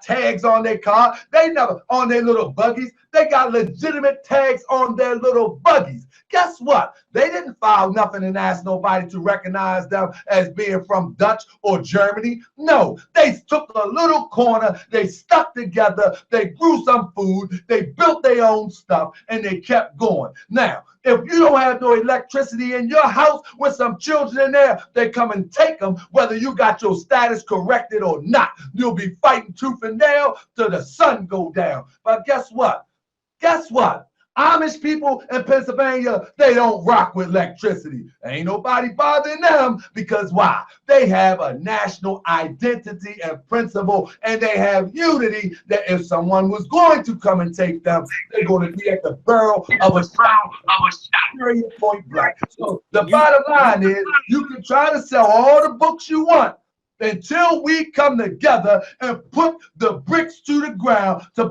tags on their car. They never on their little buggies. They got legitimate tags on their little buggies. Guess what? They didn't file nothing and ask nobody to recognize them as being from Dutch or Germany. No, they took a little corner, they stuck together, they grew some food, they built their own stuff, and they kept going. Now, if you don't have no electricity in your house with some children in there, they come and take them, whether you got your status corrected or not. You'll be fighting tooth and nail till the sun go down. But guess what? Guess what? Amish people in Pennsylvania, they don't rock with electricity. Ain't nobody bothering them because why? They have a national identity and principle, and they have unity that if someone was going to come and take them, they're going to be at the barrel of a shot, point blank. So the bottom line is, you can try to sell all the books you want, until we come together and put the bricks to the ground. To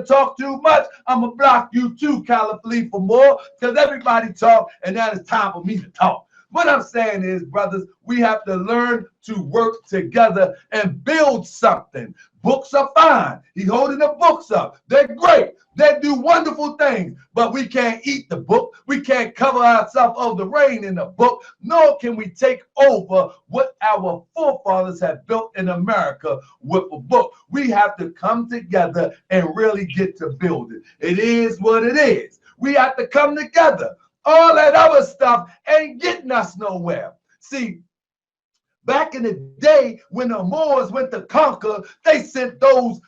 talk too much, I'm going to block you too, Caliph for more, because everybody talk, and now it's time for me to talk. What I'm saying is, brothers, we have to learn to work together and build something. Books are fine. He's holding the books up. They're great. They do wonderful things, but we can't eat the book. We can't cover ourselves of the rain in the book, nor can we take over what our forefathers have built in America with a book. We have to come together and really get to build it. It is what it is. We have to come together. All that other stuff ain't getting us nowhere. See, back in the day when the Moors went to conquer, they sent those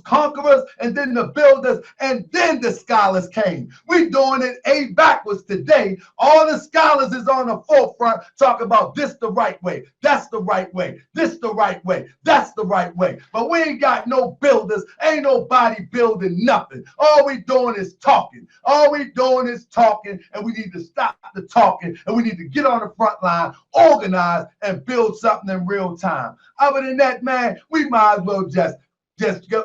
conquerors and then the builders, and then the scholars came. We're doing it backwards today. All the scholars is on the forefront talking about this the right way, that's the right way, this the right way, that's the right way. But we ain't got no builders, ain't nobody building nothing. All we doing is talking. All we doing is talking, and we need to stop the talking, and we need to get on the front line, organize, and build something in real time. Other than that, man, we might as well just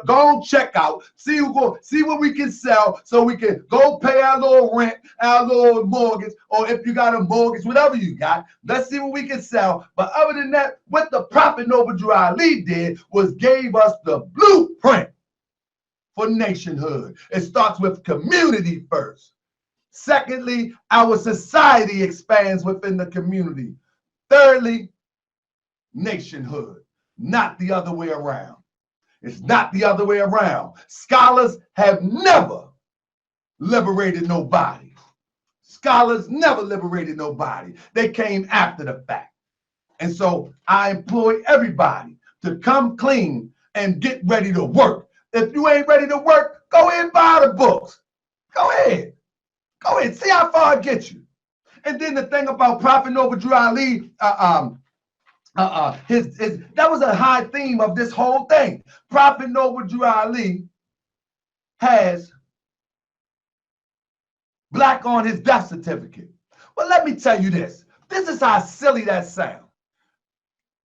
go and check out, see what we can sell, so we can go pay our little rent, our little mortgage, or if you got a mortgage, whatever you got, let's see what we can sell. But other than that, what the Prophet Obadiah Ali did was gave us the blueprint for nationhood. It starts with community first. Secondly, our society expands within the community. Thirdly, nationhood, not the other way around. It's not the other way around. Scholars have never liberated nobody. Scholars never liberated nobody. They came after the fact. And so I employ everybody to come clean and get ready to work. If you ain't ready to work, go ahead and buy the books. Go ahead. Go ahead. See how far it gets you. And then the thing about Prophet Noble Drew Ali, that was a high theme of this whole thing. Prophet Noble Drew Ali has black on his death certificate. Well, let me tell you this. This is how silly that sounds.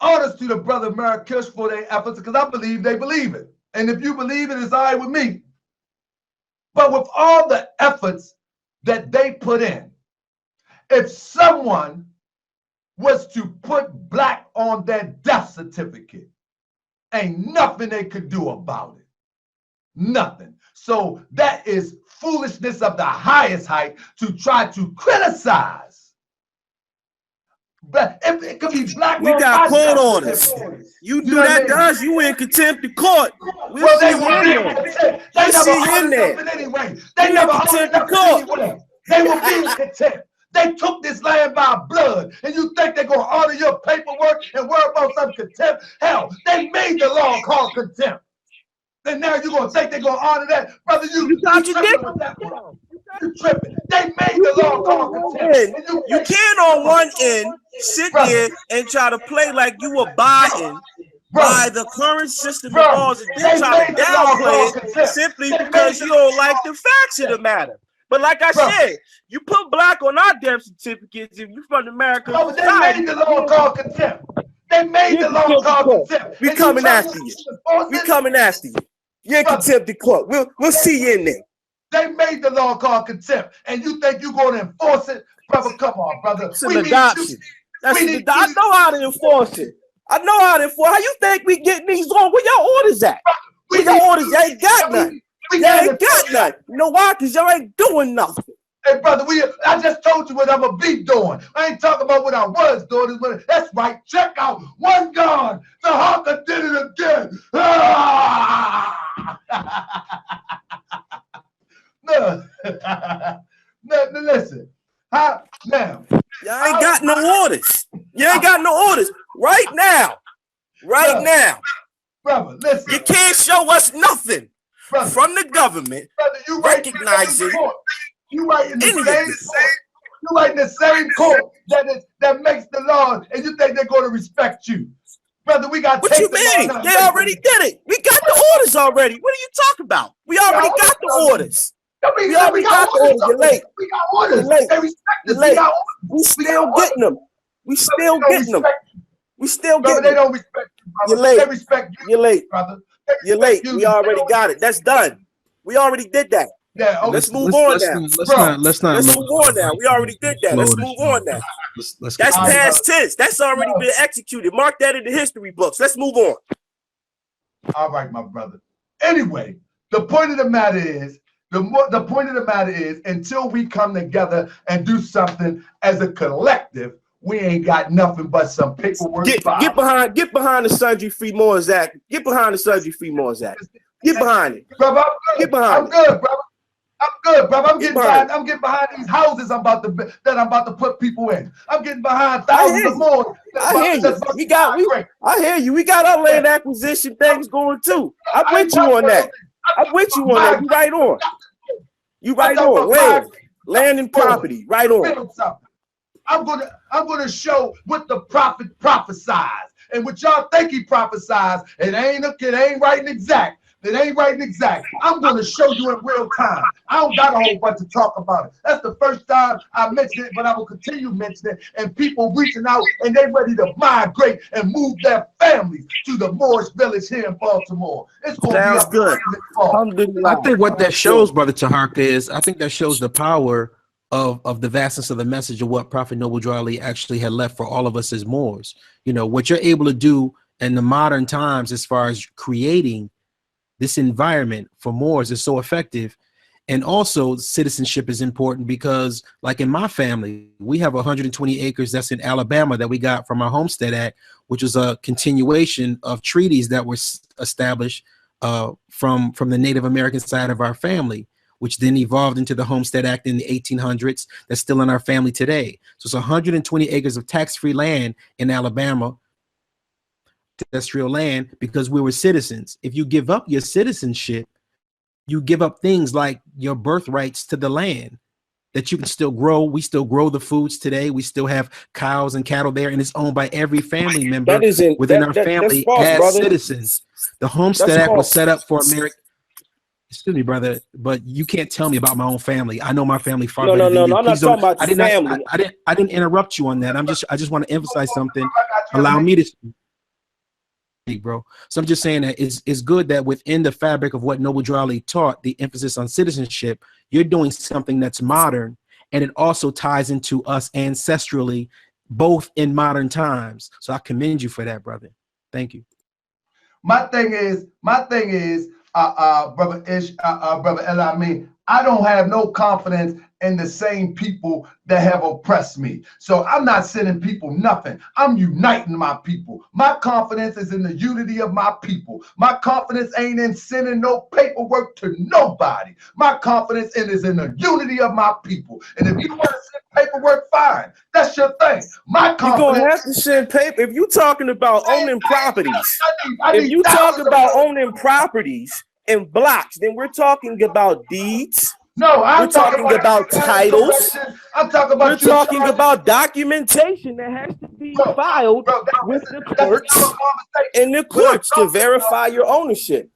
Honest to the brother Murakush for their efforts, because I believe they believe it. And if you believe it, it's all right with me. But with all the efforts that they put in, if someone was to put black on their death certificate, ain't nothing they could do about it. Nothing. So that is foolishness of the highest height to try to criticize. But if it could be black, we got court orders. You do that to us, you in contempt of court. Well, they were in contempt. They never heard of it anyway. They never heard of it anyway. They were being contempt. They took this land by blood, and you think they're gonna honor your paperwork and worry about some contempt? Hell, they made the law called contempt. And now you're gonna think they're gonna honor that, brother? You tripping with that one. You tripping. They made the law called contempt. You can't on one end sit there and try to play like you abiding by the current system of laws and then try to downplay it simply because you don't like the facts of the matter. But like I said, you put black on our death certificates if you from America. They made the law called contempt. They made the law called contempt. We coming after you. We coming after you. You're in contempt of court. We'll see you in there. They made the law called contempt, and you think you're going to enforce it? Brother, come on, brother. It's an adoption. I know how to enforce it. I know how to enforce. How you think we getting these on? Where your orders at? Where your orders? You ain't got none. You ain't got none. You know why? Because y'all ain't doing nothing. Hey, brother, I just told you what I'm going to be doing. I ain't talking about what I was doing. That's right. Check out one God. The Hawker did it again. No, listen. Now, y'all ain't got no orders. You ain't got no orders right now. Now, brother, listen. You can't show us nothing from the government. Brother, you recognizing you writing the same court that makes the law, and you think they're going to respect you, brother? We got. What you mean? They already did it. We got the orders already. What are you talking about? We already got the orders. We already got the orders. You're late. We got orders. They respect us. We still getting them. We still getting them. We still getting them. They don't respect you, brother. You're late. They respect you. You're late, brother. You're late. We already got it. That's done. We already did that. Yeah. Okay. Let's move on now. Let's not move on now. We already did that. Let's move on now. That's past tense. That's already been executed. Mark that in the history books. Let's move on. All right, my brother. Anyway, the point of the matter is, until we come together and do something as a collective, we ain't got nothing but some paperwork. Get behind the Sundry Free Moors Act. Get behind the Sundry Free Moors Act. Get behind it. Brother, get behind I'm good, brother. I'm good, brother. I'm getting behind these houses I'm about to put people in. I'm getting behind thousands of more. I hear you. I hear you. We got our land acquisition things going too. I'm with you on that. I'm with you on that. You right on. You right on. Land and property. Right on. I'm gonna show what the prophet prophesies, and what y'all think he prophesies. It ain't right and exact. It ain't right and exact. I'm going to show you in real time. I don't got a whole bunch to talk about it. That's the first time I mentioned it, but I will continue mentioning it. And people reaching out, and they ready to migrate and move their families to the Moorish village here in Baltimore. It's going to be good. I think what that shows, Brother Taharka, is I think that shows the power of the vastness of the message of what Prophet Noble Drew Ali actually had left for all of us as Moors. You know, what you're able to do in the modern times as far as creating this environment for Moors is so effective. And also citizenship is important because, like in my family, we have 120 acres that's in Alabama that we got from our Homestead Act, which is a continuation of treaties that were established from the Native American side of our family, which then evolved into the Homestead Act in the 1800s. That's still in our family today. So it's 120 acres of tax-free land in Alabama. ancestral land because we were citizens. If you give up your citizenship, you give up things like your birthrights to the land that you can still grow. We still grow the foods today. We still have cows and cattle there, and it's owned by every family member within our family as citizens. The Homestead Act was set up for America. Excuse me, brother, but you can't tell me about my own family. I know my family far better than you. I'm not talking about family. I didn't interrupt you on that. I just want to emphasize something. Allow me to speak, bro. So I'm just saying that it's good that within the fabric of what Noble Drew Ali taught, the emphasis on citizenship, you're doing something that's modern, and it also ties into us ancestrally, both in modern times. So I commend you for that, brother. Thank you. My thing is, brother Aemer, I don't have no confidence in the same people that have oppressed me. So I'm not sending people nothing. I'm uniting my people. My confidence is in the unity of my people. My confidence ain't in sending no paperwork to nobody. My confidence is in the unity of my people. And if you want to send paperwork, fine. That's your thing. My confidence. You're gonna have to send paper if you're talking about owning properties. If you talk about owning properties and blocks, then we're talking about deeds. No, we're talking about titles. I'm talking about. We're talking about documentation that has to be filed with the courts and the courts to verify your ownership.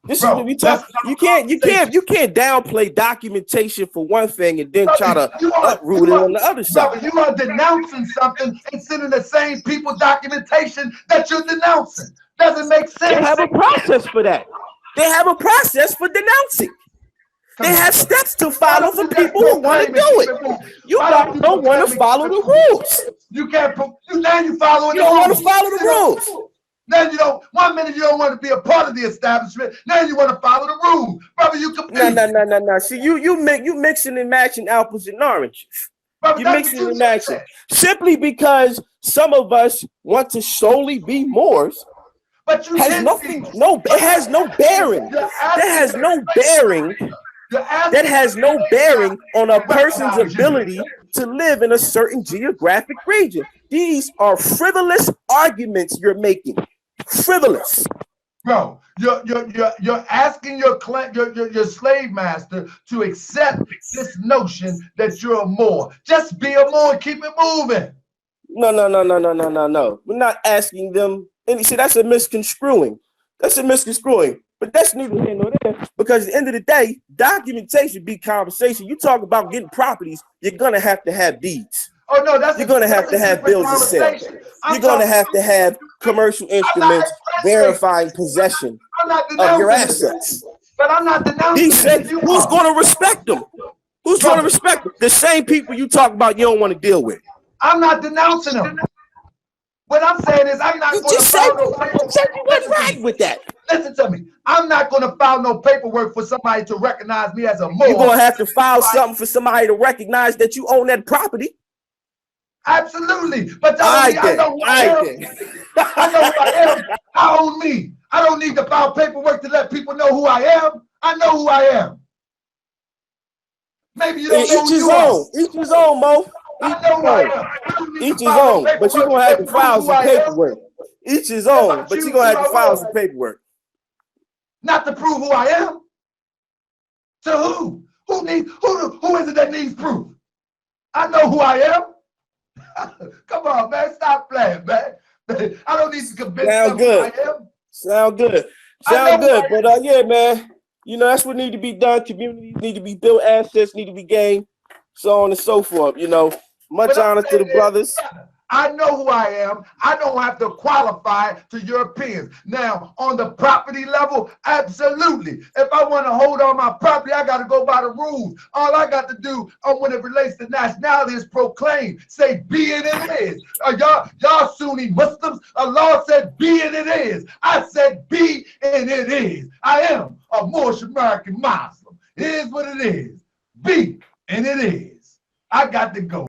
This is what we talk. You can't downplay documentation for one thing and then try to uproot it on the other side. You are denouncing something and sending the same people documentation that you're denouncing. Doesn't make sense. They have a process for that. They have a process for denouncing. They have steps to follow for people who want to do it. You don't want to follow the rules. You can't. Now you following. You don't want to follow the rules. Then you don't. 1 minute you don't want to be a part of the establishment. Now you want to follow the rules, brother. You confused. No. See, you mixing and matching apples and oranges. You mixing and matching simply because some of us want to solely be Moors. But you has nothing. No, it has no bearing. That has no bearing. That has no bearing on a person's ability to live in a certain geographic region. These are frivolous arguments you're making. Frivolous. Bro, you're asking your slave master to accept this notion that you're a Moor. Just be a Moor and keep it moving. No. We're not asking them. And you see, that's a misconstruing. But that's neither here nor there, because at the end of the day, documentation be conversation. You talk about getting properties, you're gonna have to have deeds. Oh no, you're gonna have to have bills of sale. You're gonna have to have commercial instruments verifying possession of your assets. But I'm not denouncing. He said, who's gonna respect them? Who's gonna respect them? The same people you talk about you don't want to deal with. I'm not denouncing them. What I'm saying is I'm not going to file no paperwork. You said you wasn't right with that. Listen to me. I'm not going to file no paperwork for somebody to recognize me as a Moor. You're going to have to file something for somebody to recognize that you own that property. Absolutely. But I know who I am. I know who I am. I own me. I don't need to file paperwork to let people know who I am. I know who I am. Maybe you don't know who you are. Each his own, Mo. Each his own, but you're gonna have to file some paperwork. Each his own, but you're gonna have to file some paperwork. Not to prove who I am. To who? Who is it that needs proof? I know who I am. Come on, man. Stop playing, man. I don't need to convince them who I am. Sound good. But yeah, man. You know, that's what need to be done. Communities need to be built, assets need to be gained, so on and so forth. You know, much honor to the brothers. I know who I am. I don't have to qualify to Europeans. Now, on the property level, absolutely. If I want to hold on my property, I got to go by the rules. All I got to do when it relates to nationality is proclaim. Say, be it is. Y'all Sunni Muslims, Allah said, be it is. I said, be and it is. I am a Moorish American Muslim. It is what it is. Be and it is. I got to go.